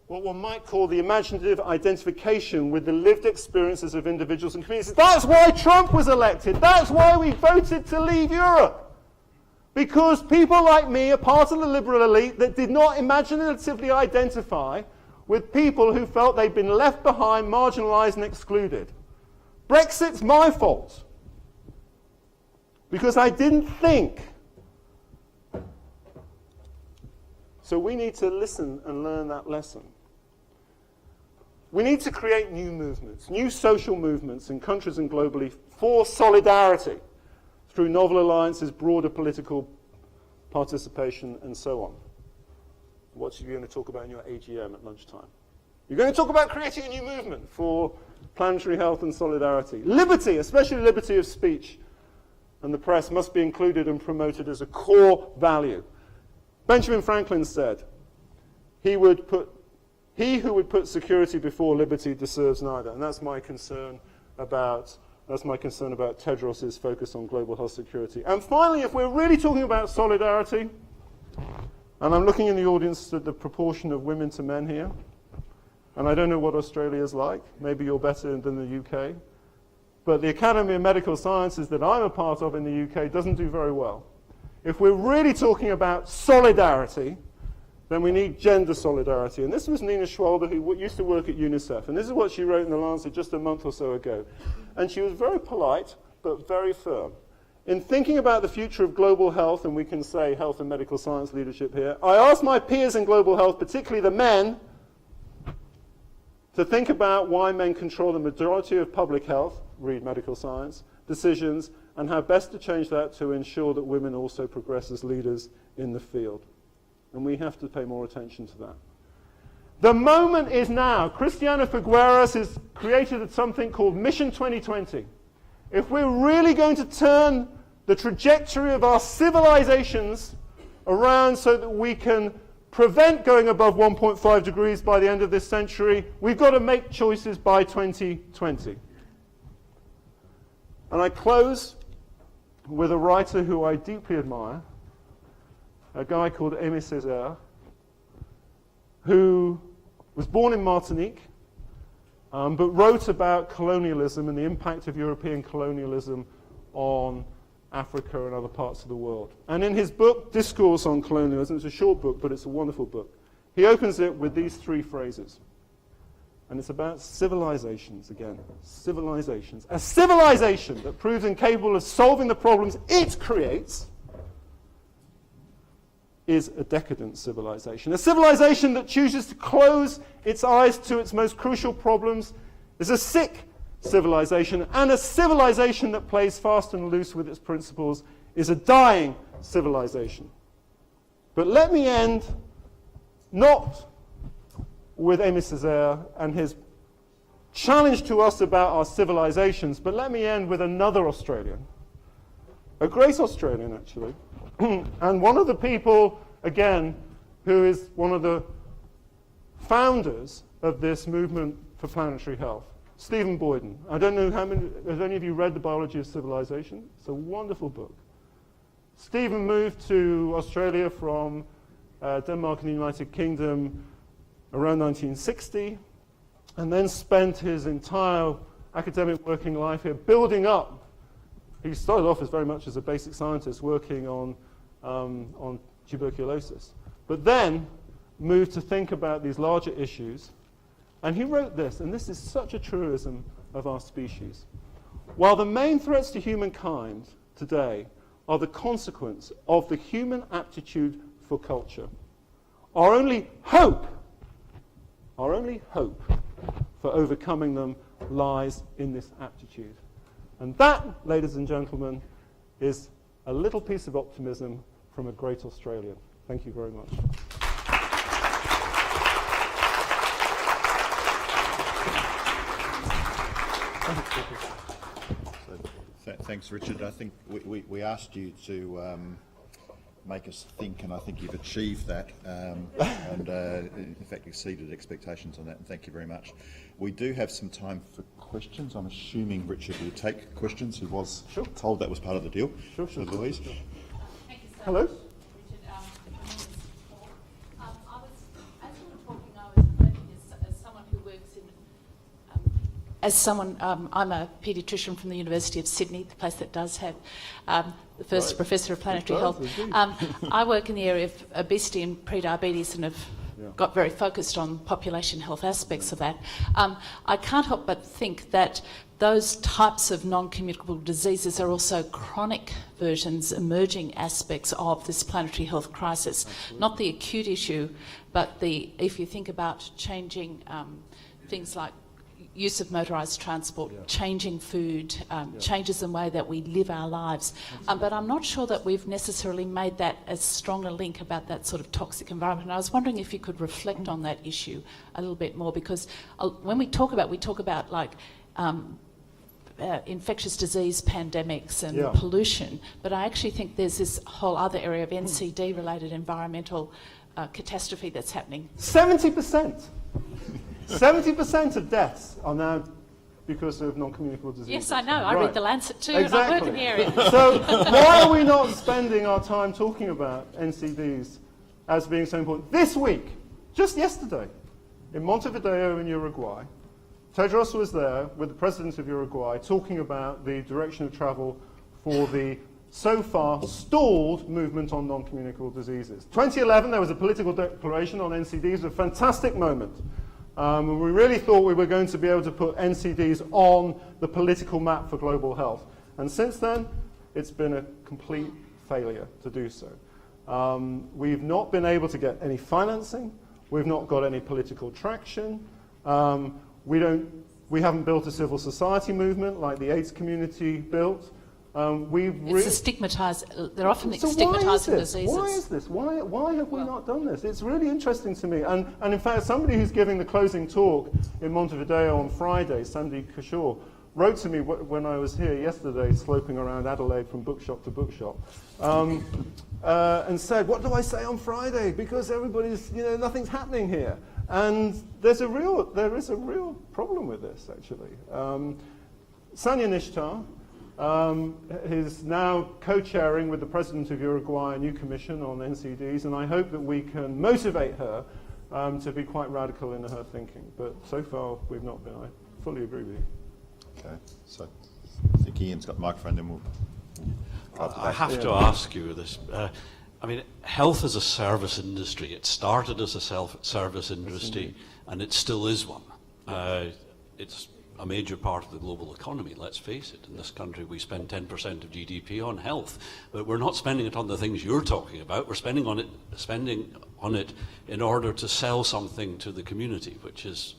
what one might call the imaginative identification with the lived experiences of individuals and communities. That's why Trump was elected. That's why we voted to leave Europe. Because people like me are part of the liberal elite that did not imaginatively identify with people who felt they'd been left behind, marginalized, and excluded. Brexit's my fault. Because I didn't think. So we need to listen and learn that lesson. We need to create new movements, new social movements in countries and globally for solidarity through novel alliances, broader political participation, and so on. What are you going to talk about in your AGM at lunchtime? You're going to talk about creating a new movement for planetary health and solidarity. Liberty, especially liberty of speech and the press must be included and promoted as a core value. Benjamin Franklin said, he who would put security before liberty deserves neither. And that's my concern about Tedros's focus on global health security. And finally, if we're really talking about solidarity, and I'm looking in the audience at the proportion of women to men here, and I don't know what Australia's like. Maybe you're better than the UK. But the Academy of Medical Sciences that I'm a part of in the UK doesn't do very well. If we're really talking about solidarity, then we need gender solidarity. And this was Nina Schwalbe, who used to work at UNICEF. And this is what she wrote in the Lancet just a month or so ago. And she was very polite, but very firm. In thinking about the future of global health, and we can say health and medical science leadership here, I asked my peers in global health, particularly the men, to think about why men control the majority of public health, read medical science, decisions, and how best to change that to ensure that women also progress as leaders in the field. And we have to pay more attention to that. The moment is now. Cristiano Figueres has created something called Mission 2020. If we're really going to turn the trajectory of our civilizations around so that we can prevent going above 1.5 degrees by the end of this century, we've got to make choices by 2020. And I close with a writer who I deeply admire, a guy called Aimé Césaire, who was born in Martinique, but wrote about colonialism and the impact of European colonialism on Africa and other parts of the world. And in his book, Discourse on Colonialism, it's a short book, but it's a wonderful book, he opens it with these three phrases. And it's about civilizations again. Civilizations. A civilization that proves incapable of solving the problems it creates is a decadent civilization. A civilization that chooses to close its eyes to its most crucial problems is a sick civilization, and a civilization that plays fast and loose with its principles is a dying civilization. But let me end not with Aimé Césaire and his challenge to us about our civilizations, but let me end with another Australian, a great Australian actually, and one of the people, again, who is one of the founders of this movement for planetary health, Stephen Boyden. I don't know has any of you read The Biology of Civilization? It's a wonderful book. Stephen moved to Australia from Denmark and the United Kingdom around 1960, and then spent his entire academic working life here building up. He started off as very much as a basic scientist working on tuberculosis, but then moved to think about these larger issues. And he wrote this, and this is such a truism of our species. While the main threats to humankind today are the consequence of the human aptitude for culture, our only hope for overcoming them lies in this aptitude. And that, ladies and gentlemen, is a little piece of optimism from a great Australian. Thank you very much. Thanks, Richard. I think we asked you to make us think, and I think you've achieved that, and in fact exceeded expectations on that, and thank you very much. We do have some time for questions. I'm assuming Richard will take questions. He was told that was part of the deal. Sure. Louise. Sure. Thank you so Hello. much, Richard. My name is Paul. As you were talking, I was reflecting as someone who works in I'm a paediatrician from the University of Sydney, the place that does have the first professor of planetary health. I work in the area of obesity and prediabetes and have got very focused on population health aspects of that. I can't help but think that those types of non-communicable diseases are also chronic versions, emerging aspects of this planetary health crisis. Absolutely. Not the acute issue, but if you think about changing things like use of motorised transport, changing food, changes in the way that we live our lives. But I'm not sure that we've necessarily made that as strong a link about that sort of toxic environment. And I was wondering if you could reflect on that issue a little bit more, because when we talk about like infectious disease pandemics and Yeah. pollution, but I actually think there's this whole other area of NCD-related environmental catastrophe that's happening. 70%. 70% of deaths are now because of non-communicable diseases. Yes, I know. I Right. read the Lancet too, and I work in the area. So why are we not spending our time talking about NCDs as being so important? This week, just yesterday, in Montevideo in Uruguay, Tedros was there with the president of Uruguay talking about the direction of travel for the so far stalled movement on non-communicable diseases. 2011, there was a political declaration on NCDs, a fantastic moment. And we really thought we were going to be able to put NCDs on the political map for global health. And since then, it's been a complete failure to do so. We've not been able to get any financing. We've not got any political traction. We haven't built a civil society movement like the AIDS community built. It's a stigmatized, they're often So stigmatizing diseases. Why is this? Why have we not done this? It's really interesting to me. And in fact, somebody who's giving the closing talk in Montevideo on Friday, Sandy Kishore, wrote to me when I was here yesterday, sloping around Adelaide from bookshop to bookshop, and said, "What do I say on Friday? Because everybody's, nothing's happening here." And there is a real problem with this, actually. Sanya Nishtar is now co-chairing with the president of Uruguay a new commission on NCDs, and I hope that we can motivate her to be quite radical in her thinking. But so far, we've not been. I fully agree with you. Okay, so I think Ian's got the microphone, then we'll... I have to ask you this. Health is a service industry. It started as a service industry, and it still is one. It's a major part of the global economy, let's face it. In this country, we spend 10% of GDP on health, but we're not spending it on the things you're talking about. We're spending on it in order to sell something to the community, which is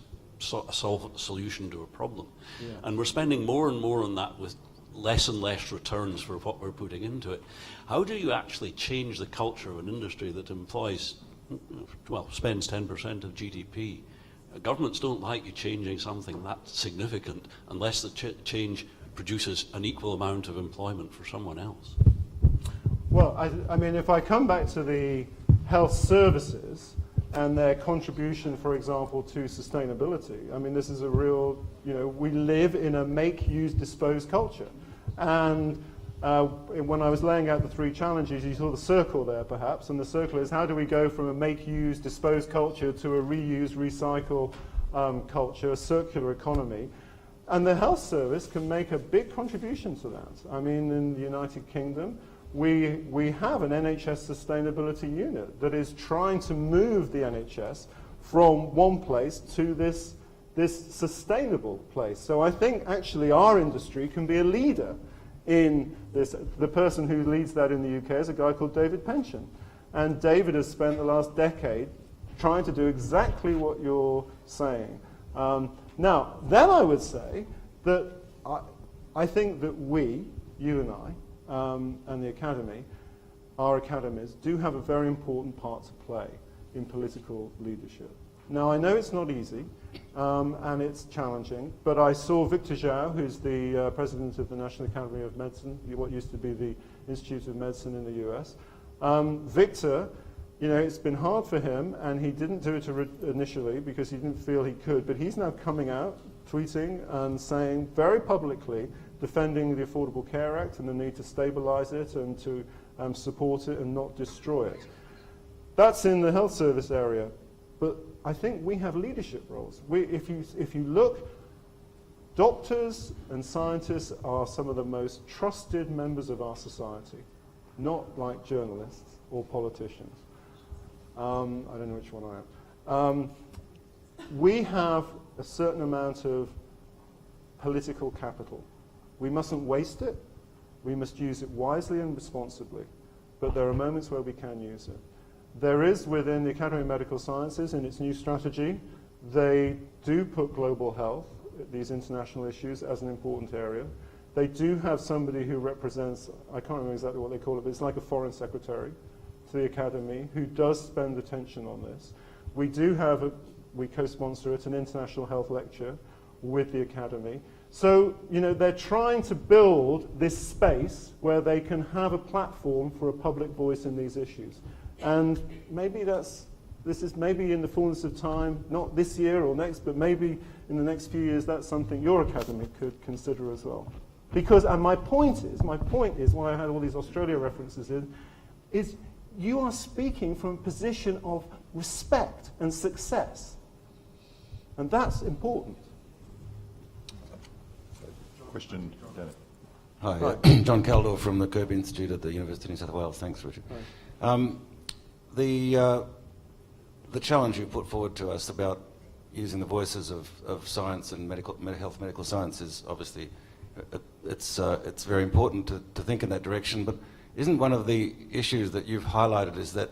a solution to a problem. Yeah. And we're spending more and more on that with less and less returns for what we're putting into it. How do you actually change the culture of an industry that spends 10% of GDP? Governments don't like you changing something that significant unless the change produces an equal amount of employment for someone else. Well, if I come back to the health services and their contribution, for example, to sustainability, this is a real, we live in a make, use, dispose culture. And when I was laying out the three challenges, you saw the circle there, perhaps, and the circle is how do we go from a make, use, dispose culture to a reuse, recycle culture, a circular economy. And the health service can make a big contribution to that. In the United Kingdom, we have an NHS sustainability unit that is trying to move the NHS from one place to this sustainable place. So I think actually our industry can be a leader in this. The person who leads that in the UK is a guy called David Pension. And David has spent the last decade trying to do exactly what you're saying. Now, then I would say that I think that we, you and I, and the Academy, our academies, do have a very important part to play in political leadership. Now, I know it's not easy, and it's challenging, but I saw Victor Zhao, who's the president of the National Academy of Medicine, what used to be the Institute of Medicine in the US. Victor, it's been hard for him, and he didn't do it initially because he didn't feel he could, but he's now coming out, tweeting and saying very publicly, defending the Affordable Care Act and the need to stabilize it and to support it and not destroy it. That's in the health service area, but I think we have leadership roles. If you look, doctors and scientists are some of the most trusted members of our society, not like journalists or politicians. I don't know which one I am. We have a certain amount of political capital. We mustn't waste it. We must use it wisely and responsibly. But there are moments where we can use it. There is within the Academy of Medical Sciences, in its new strategy, they do put global health, these international issues, as an important area. They do have somebody who represents, I can't remember exactly what they call it, but it's like a foreign secretary to the Academy who does spend attention on this. We do have, we co-sponsor it, an international health lecture with the Academy. So, you know, they're trying to build this space where they can have a platform for a public voice in these issues. And maybe this is maybe in the fullness of time, not this year or next, but maybe in the next few years, that's something your academy could consider as well. Because, and my point is, why I had all these Australia references in, is you are speaking from a position of respect and success. And that's important. Question, Janet. Hi, Right. John Caldor from the Kirby Institute at the University of New South Wales. Thanks, Richard. The challenge you put forward to us about using the voices of science and medical science is obviously, it's very important to think in that direction, but isn't one of the issues that you've highlighted is that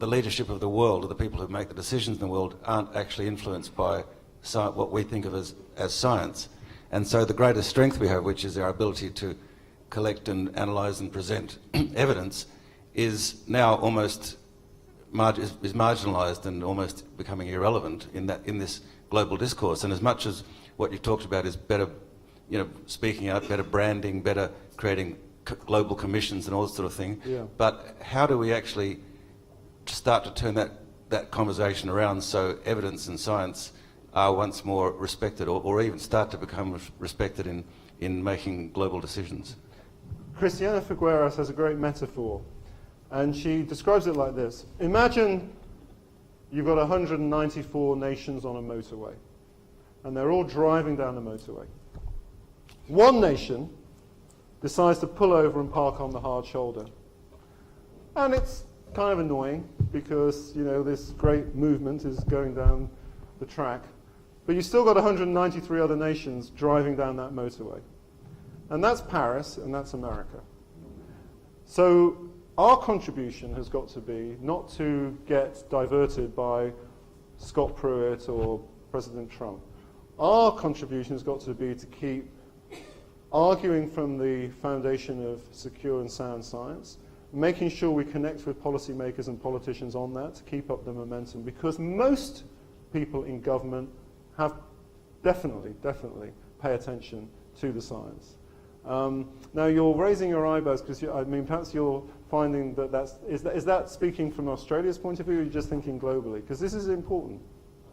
the leadership of the world, or the people who make the decisions in the world, aren't actually influenced by what we think of as science. And so the greatest strength we have, which is our ability to collect and analyse and present evidence, is now almost is marginalised and almost becoming irrelevant in this global discourse. And as much as what you've talked about is better, you know, speaking out, better branding, better creating global commissions and all this sort of thing, Yeah. but how do we actually start to turn that conversation around so evidence and science are once more respected, or even start to become respected in making global decisions? Christiana Figueras has a great metaphor, and she describes it like this. Imagine you've got 194 nations on a motorway, and they're all driving down the motorway. One nation decides to pull over and park on the hard shoulder. And it's kind of annoying because, you know, this great movement is going down the track. But you've still got 193 other nations driving down that motorway. And that's Paris, and that's America. So our contribution has got to be not to get diverted by Scott Pruitt or President Trump. Our contribution has got to be to keep arguing from the foundation of secure and sound science, making sure we connect with policymakers and politicians on that to keep up the momentum, because most people in government have definitely pay attention to the science. Now you're raising your eyebrows because I mean perhaps you're finding that is that speaking from Australia's point of view, or are you just thinking globally? Because this is important.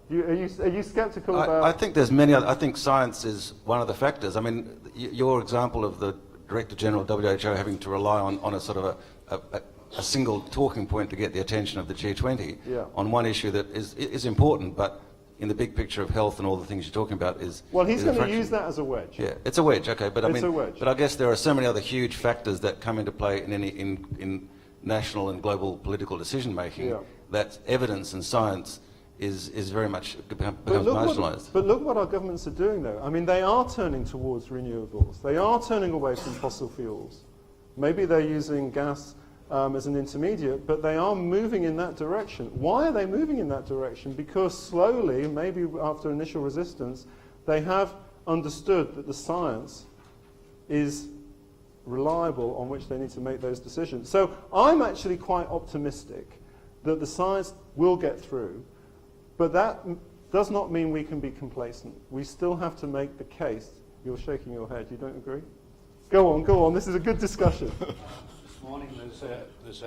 Are you sceptical about? I think there's many other, I think science is one of the factors. I mean, your example of the Director General of WHO having to rely on a sort of a single talking point to get the attention of the G20 on one issue that is important, but in the big picture of health and all the things you're talking about is... Well, he's going to fraction. use that as a wedge. Yeah, it's a wedge, okay, but It's a wedge. But I guess there are so many other huge factors that come into play in national and global political decision making that evidence and science is very much becomes marginalised. But look what our governments are doing, though. I mean, they are turning towards renewables. They are turning away from fossil fuels. Maybe they're using gas as an intermediate, but they are moving in that direction. Why are they moving in that direction? Because slowly, maybe after initial resistance, they have understood that the science is reliable on which they need to make those decisions. So I'm actually quite optimistic that the science will get through, but that does not mean we can be complacent. We still have to make the case. You're shaking your head. You don't agree? Go on. This is a good discussion. This morning there's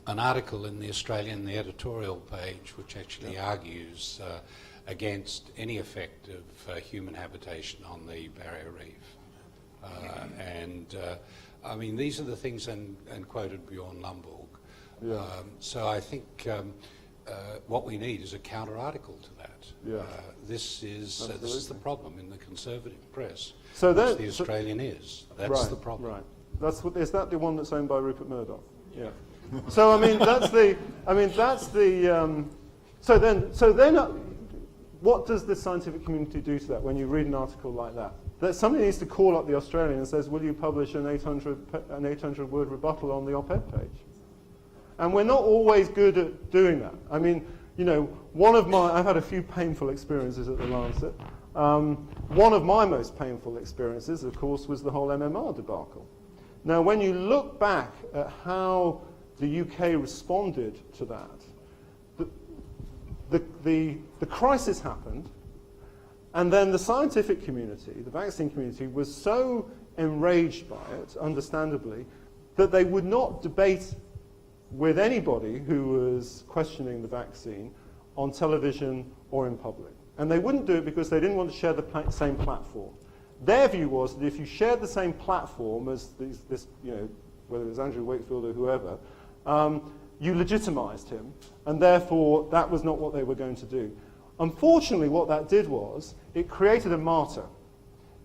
an article in the Australian, the editorial page, which actually argues against any effect of human habitation on the barrier reef. I mean, these are the things, and quoted Bjorn Lomborg. So I think what we need is a counter article to that. This is the problem in the conservative press. So which the Australian is. That's the problem. Right. Is that the one that's owned by Rupert Murdoch? Yeah. So I mean that's the. So then, what does the scientific community do to that when you read an article like that? That somebody needs to call up the Australian and says, "Will you publish an 800-word rebuttal on the op-ed page?" And we're not always good at doing that. I mean, you know, I've had a few painful experiences at the Lancet. One of my most painful experiences, of course, was the whole MMR debacle. Now, when you look back at how the UK responded to that, the crisis happened, And then the scientific community, the vaccine community, was so enraged by it, understandably, that they would not debate with anybody who was questioning the vaccine on television or in public. And they wouldn't do it because they didn't want to share the same platform. Their view was that if you shared the same platform as this, whether it was Andrew Wakefield or whoever, you legitimized him, and therefore that was not what they were going to do. Unfortunately, what that did was it created a martyr.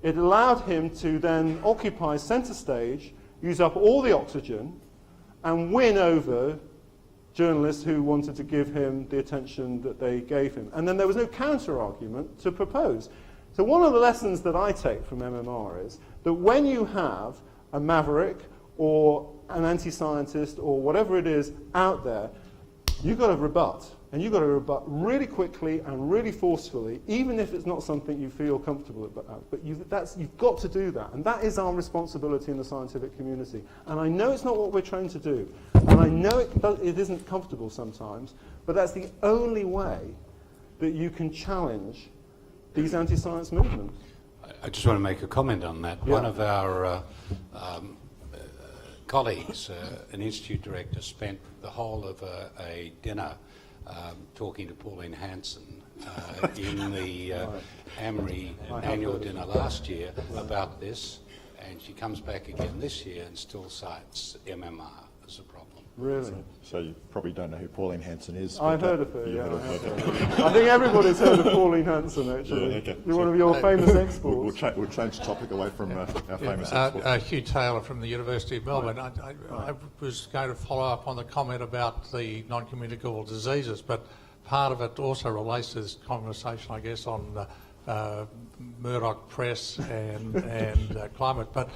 It allowed him to then occupy center stage, use up all the oxygen, and win over journalists who wanted to give him the attention that they gave him. And then there was no counter-argument to propose. So one of the lessons that I take from MMR is that when you have a maverick or an anti-scientist or whatever it is out there, you've got to rebut. And you've got to rebut really quickly and really forcefully, even if it's not something you feel comfortable about. But you've got to do that. And that is our responsibility in the scientific community. And I know it's not what we're trained to do. And I know it isn't comfortable sometimes. But that's the only way that you can challenge these anti-science movements. I just want to make a comment on that. Yeah. One of our colleagues, an institute director, spent the whole of a dinner talking to Pauline Hanson in the AMRI annual dinner last year about this, and she comes back again this year and still cites MMR as a problem. Really? So you probably don't know who Pauline Hanson is. I've heard of her, You yeah. heard of her. I think everybody's heard of Pauline Hanson, actually. Yeah, okay. You're one of your famous exports. We'll change the topic away from our famous export. Hugh Taylor from the University of Melbourne. I was going to follow up on the comment about the non-communicable diseases, but part of it also relates to this conversation, I guess, on Murdoch Press and climate. But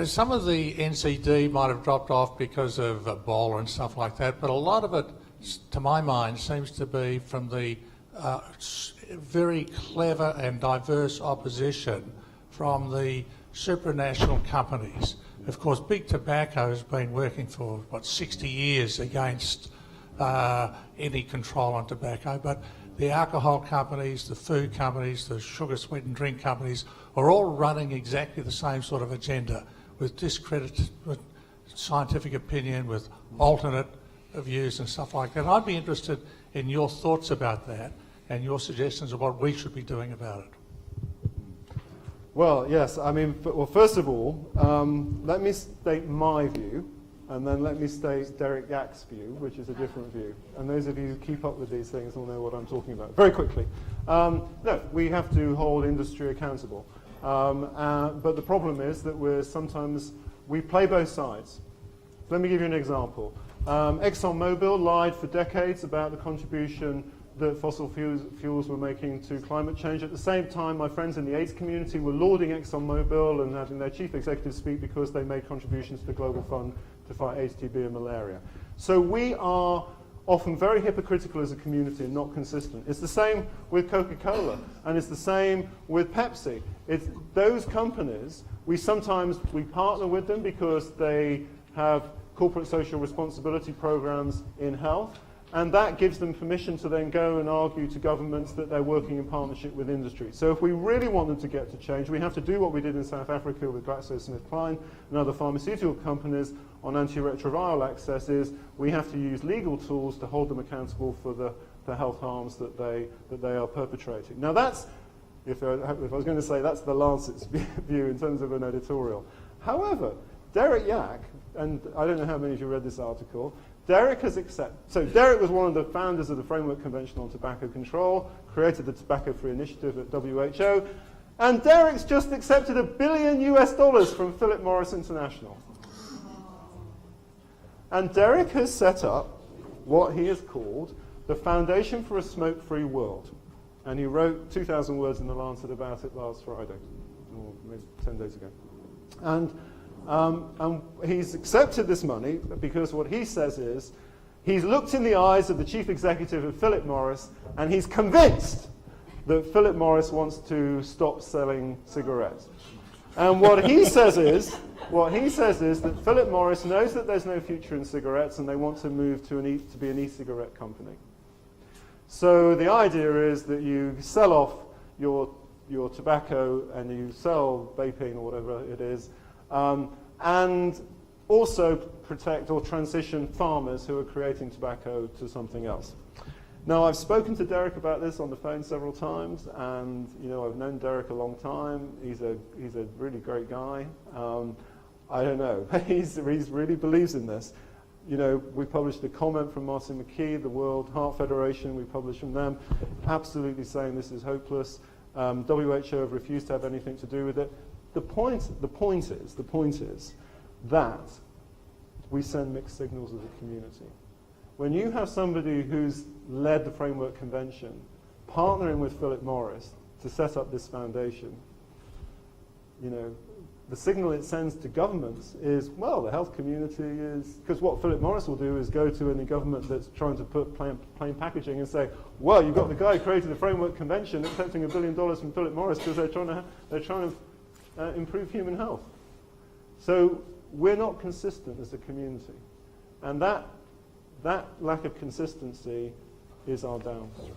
some of the NCD might have dropped off because of Ebola and stuff like that, but a lot of it, to my mind, seems to be from the very clever and diverse opposition from the supranational companies. Of course, Big Tobacco has been working for, 60 years against any control on tobacco, but the alcohol companies, the food companies, the sugar sweetened drink companies are all running exactly the same sort of agenda with discredit, with scientific opinion, with alternate views and stuff like that. And I'd be interested in your thoughts about that and your suggestions of what we should be doing about it. Well, yes, I mean, well, first of all, let me state my view, and then let me state Derek Yak's view, which is a different view. And those of you who keep up with these things will know what I'm talking about. Very quickly. No, we have to hold industry accountable. But the problem is that we play both sides. Let me give you an example. ExxonMobil lied for decades about the contribution that fossil fuels were making to climate change. At the same time, my friends in the AIDS community were lauding ExxonMobil and having their chief executive speak because they made contributions to the Global Fund to fight AIDS, TB, and malaria. So we are often very hypocritical as a community and not consistent. It's the same with Coca-Cola, and it's the same with Pepsi. It's those companies, we partner with them because they have corporate social responsibility programs in health, and that gives them permission to then go and argue to governments that they're working in partnership with industry. So if we really want them to get to change, we have to do what we did in South Africa with GlaxoSmithKline and other pharmaceutical companies on antiretroviral access. Is we have to use legal tools to hold them accountable for the health harms that they are perpetrating. Now that's, if I was going to say, that's the Lancet's view in terms of an editorial. However, Derek Yak, and I don't know how many of you read this article, Derek has accepted. So Derek was one of the founders of the Framework Convention on Tobacco Control, created the Tobacco Free Initiative at WHO, and Derek's just accepted $1 billion from Philip Morris International. And Derek has set up what he has called the Foundation for a Smoke-Free World. And he wrote 2,000 words in the Lancet about it last Friday, or maybe 10 days ago. And he's accepted this money because what he says is he's looked in the eyes of the chief executive of Philip Morris and he's convinced that Philip Morris wants to stop selling cigarettes. And what he says is that Philip Morris knows that there's no future in cigarettes and they want to move to be an e-cigarette company. So the idea is that you sell off your tobacco and you sell vaping or whatever it is, and also protect or transition farmers who are creating tobacco to something else. Now, I've spoken to Derek about this on the phone several times, and I've known Derek a long time. He's a really great guy. I don't know. He really believes in this. We published a comment from Martin McKee, the World Heart Federation. We published from them, absolutely saying this is hopeless. WHO have refused to have anything to do with it. The point is that we send mixed signals as a community. When you have somebody who's led the Framework Convention, partnering with Philip Morris to set up this foundation, the signal it sends to governments is, well, the health community is, because what Philip Morris will do is go to any government that's trying to put plain packaging and say, well, you've got the guy who created the Framework Convention accepting $1 billion from Philip Morris because they're trying to improve human health. So we're not consistent as a community. And that lack of consistency is our downfall.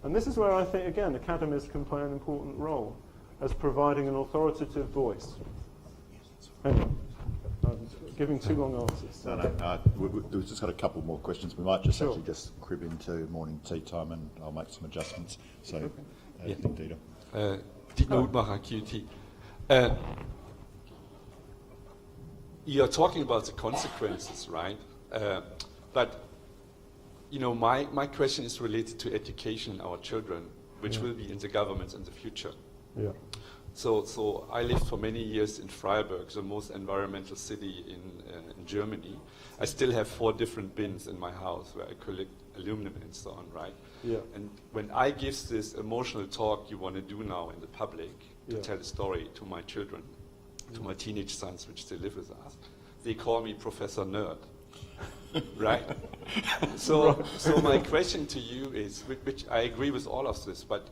And this is where I think, again, academics can play an important role as providing an authoritative voice. Anyway, I'm giving too long answers. No, we've just got a couple more questions. We might just actually just crib into morning tea time, and I'll make some adjustments. So, Dieter. Dieter Udmacher, QT. You're talking about the consequences, right? But my question is related to education in our children, which will be in the governments in the future. Yeah. So I lived for many years in Freiburg, the most environmental city in Germany. I still have 4 different bins in my house where I collect aluminum and so on, right? Yeah. And when I give this emotional talk you want to do now in the public to tell a story to my children, to my teenage sons, which they live with us, they call me Professor Nerd. Right? So my question to you is, which I agree with all of this, but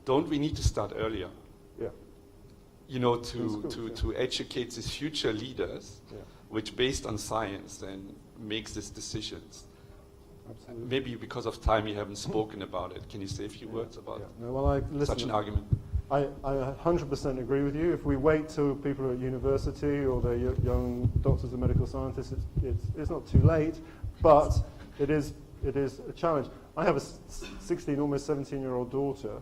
don't we need to start earlier? Yeah. To educate these future leaders, which based on science then makes these decisions. Absolutely. Maybe because of time you haven't spoken about it. Can you say a few words about No, well, such an argument? I 100% agree with you. If we wait till people are at university or they're young doctors and medical scientists, it's not too late, but it is a challenge. I have a 16, almost 17-year-old daughter.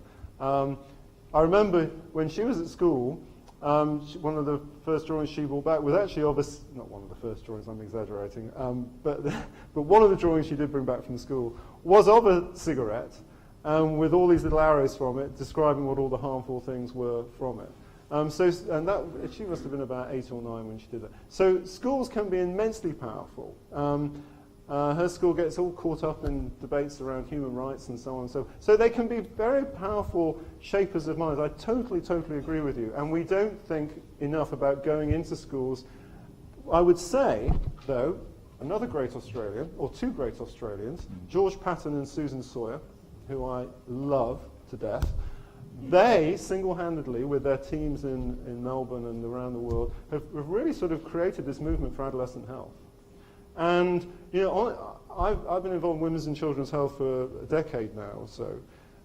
I remember when she was at school, one of the first drawings she brought back was actually of not one of the first drawings, I'm exaggerating, but one of the drawings she did bring back from school was of a cigarette, with all these little arrows from it describing what all the harmful things were from it. She must have been about 8 or 9 when she did that. So schools can be immensely powerful. Her school gets all caught up in debates around human rights and so on. So they can be very powerful shapers of minds. I totally agree with you. And we don't think enough about going into schools. I would say, though, another great Australian, or 2 great Australians, George Patton and Susan Sawyer, who I love to death, they single-handedly, with their teams in Melbourne and around the world, have really sort of created this movement for adolescent health. And I've been involved in women's and children's health for a decade now or so.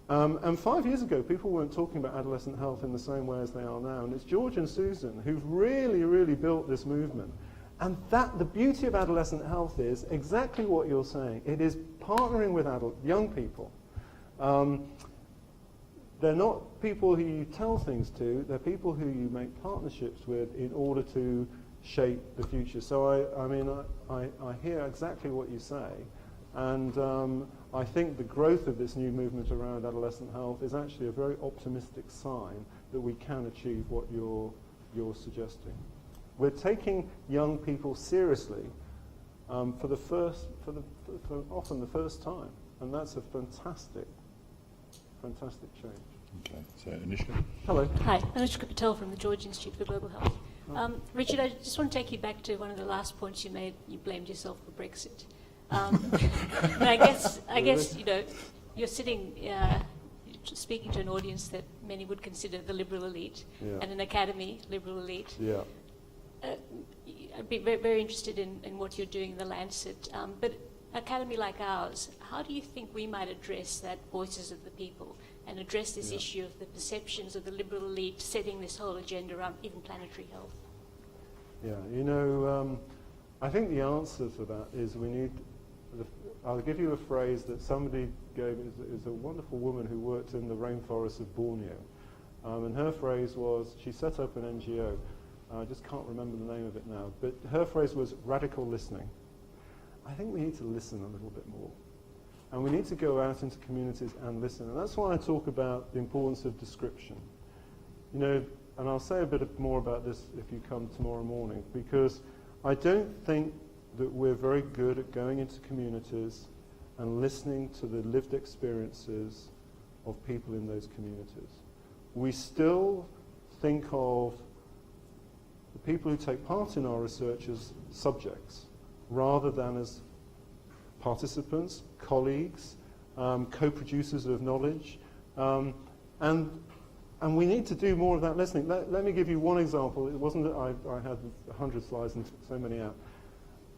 And 5 years ago, people weren't talking about adolescent health in the same way as they are now. And it's George and Susan who've really built this movement. And the beauty of adolescent health is exactly what you're saying. It is partnering with young people. They're not people who you tell things to. They're people who you make partnerships with in order to shape the future. So I hear exactly what you say, and I think the growth of this new movement around adolescent health is actually a very optimistic sign that we can achieve what you're suggesting. We're taking young people seriously for often the first time, and that's a fantastic change. Okay, so Anushka. Hello. Hi, Anushka Patel from the George Institute for Global Health. Richard, I just want to take you back to one of the last points you made. You blamed yourself for Brexit. But I guess you're sitting, speaking to an audience that many would consider the liberal elite, and an academy, liberal elite. Yeah. I'd be very, very interested in what you're doing in the Lancet. But academy like ours, how do you think we might address that voices of the people and address this issue of the perceptions of the liberal elite setting this whole agenda around even planetary health? Yeah, I think the answer to that is we need, I'll give you a phrase that somebody gave, is a wonderful woman who worked in the rainforests of Borneo. And her phrase was, she set up an NGO, I just can't remember the name of it now, but her phrase was radical listening. I think we need to listen a little bit more. And we need to go out into communities and listen. And that's why I talk about the importance of description. And I'll say a bit more about this if you come tomorrow morning, because I don't think that we're very good at going into communities and listening to the lived experiences of people in those communities. We still think of the people who take part in our research as subjects, rather than as participants, colleagues, co-producers of knowledge, and we need to do more of that listening. Let me give you one example. It wasn't that I had 100 slides and took so many out.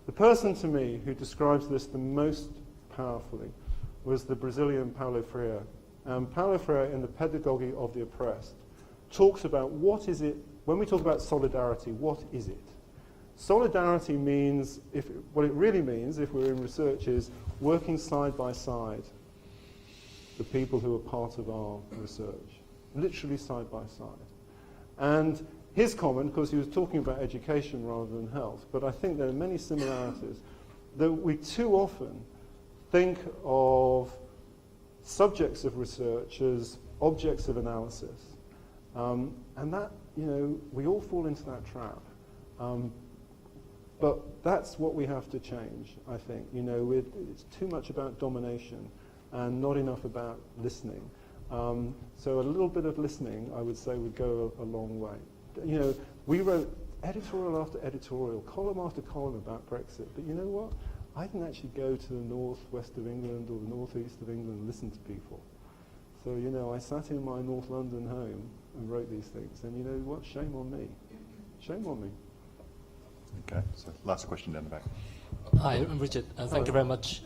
The person to me who describes this the most powerfully was the Brazilian Paulo Freire. Paulo Freire, in The Pedagogy of the Oppressed, talks about what is it, when we talk about solidarity, what is it? Solidarity means, what it really means, if we're in research, is working side by side the people who are part of our research, literally side by side. And his comment, of course, he was talking about education rather than health, but I think there are many similarities that we too often think of subjects of research as objects of analysis. And that, we all fall into that trap. But that's what we have to change, I think. It's too much about domination and not enough about listening. So a little bit of listening, I would say, would go a long way. We wrote editorial after editorial, column after column about Brexit. But you know what? I didn't actually go to the northwest of England or the northeast of England and listen to people. So, I sat in my North London home and wrote these things. And you know what? Shame on me. Shame on me. Okay, so last question down the back. Hi, I'm Richard. Thank you very much.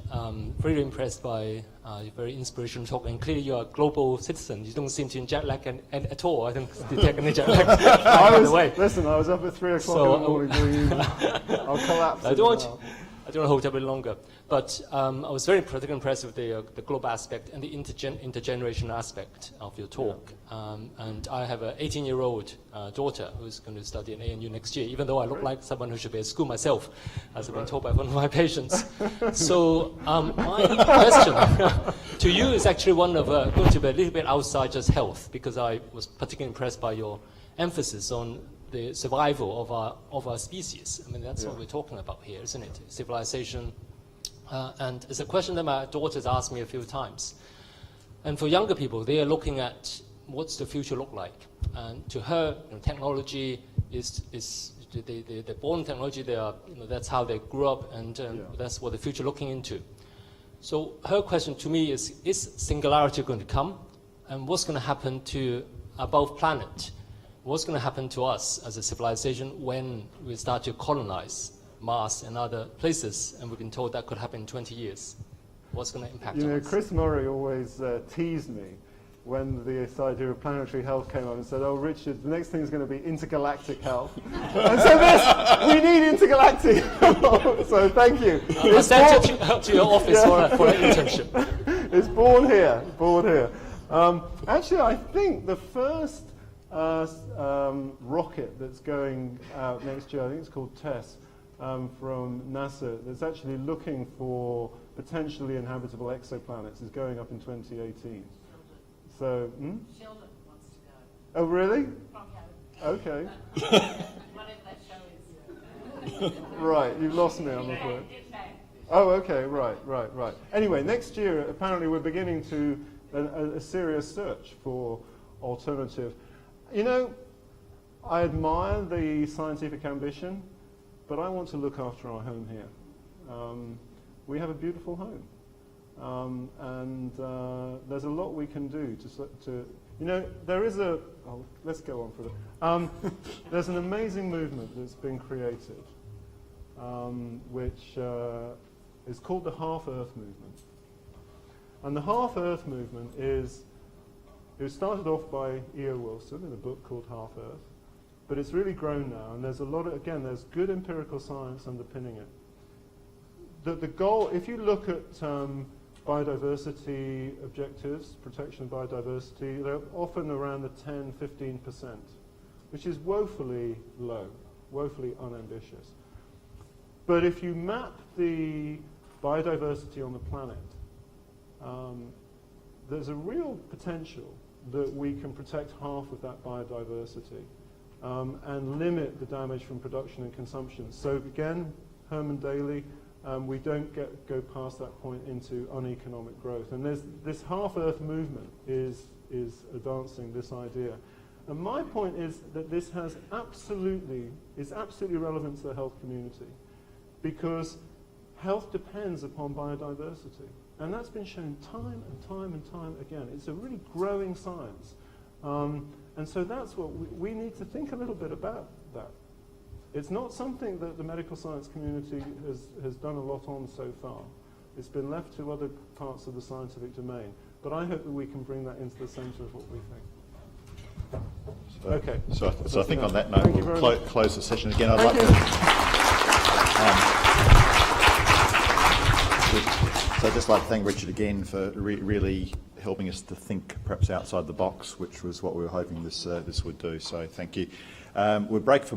Very impressed by your very inspirational talk. And clearly you're a global citizen. You don't seem to jet lag at all. I don't detect any jet lag. Listen, I was up at 3 o'clock in the morning. I'll collapse. I don't hold up any longer. But I was very particularly impressed with the global aspect and the intergenerational aspect of your talk. And I have an 18-year-old daughter who's going to study in ANU next year, even though I look like someone who should be at school myself, as I've been told by one of my patients. So my question to you is actually one of going to be a little bit outside just health, because I was particularly impressed by your emphasis on the survival of our species. I mean, that's what we're talking about here, isn't it? Civilization. And it's a question that my daughter's asked me a few times. And for younger people, they are looking at what's the future look like. And to her, technology is they're born technology. They are, that's how they grew up, and that's what the future looking into. So her question to me is singularity going to come? And what's going to happen to above planet? What's going to happen to us as a civilization when we start to colonize Mars and other places, and we've been told that could happen in 20 years? What's going to impact us? Chris Murray always teased me when this idea of planetary health came up and said, "Oh, Richard, the next thing is going to be intergalactic health." And so we need intergalactic health. So thank you. I'll send you to your office for an internship. It's born here. Actually, I think the first rocket that's going out next year, I think it's called TESS, from NASA, that's actually looking for potentially inhabitable exoplanets, is going up in 2018. So, Sheldon wants to go. Oh, really? From home. Okay. Whatever that show is. Right, you've lost me, I'm afraid. Oh, okay, right. Anyway, next year, apparently we're beginning to a serious search for alternative. I admire the scientific ambition, but I want to look after our home here. We have a beautiful home, and there's a lot we can do there is let's go on for a bit. There's an amazing movement that's been created, which is called the Half Earth Movement. And the Half Earth Movement is It was started off by E.O. Wilson in a book called Half Earth, but it's really grown now, and there's a lot of, again, there's good empirical science underpinning it. The goal, if you look at biodiversity objectives, protection of biodiversity, they're often around the 10-15%, which is woefully low, woefully unambitious. But if you map the biodiversity on the planet, there's a real potential that we can protect half of that biodiversity and limit the damage from production and consumption. So again, Herman Daly, we don't go past that point into uneconomic growth. And there's this half-Earth movement is advancing this idea. And my point is that this is absolutely relevant to the health community, because health depends upon biodiversity. And that's been shown time and time and time again. It's a really growing science. And so that's what we need to think a little bit about that. It's not something that the medical science community has done a lot on so far. It's been left to other parts of the scientific domain. But I hope that we can bring that into the centre of what we think. Okay. So I think on that note, we'll close the session again. I'd like to just like to thank Richard again for really helping us to think perhaps outside the box, which was what we were hoping this would do. So thank you. We'll break for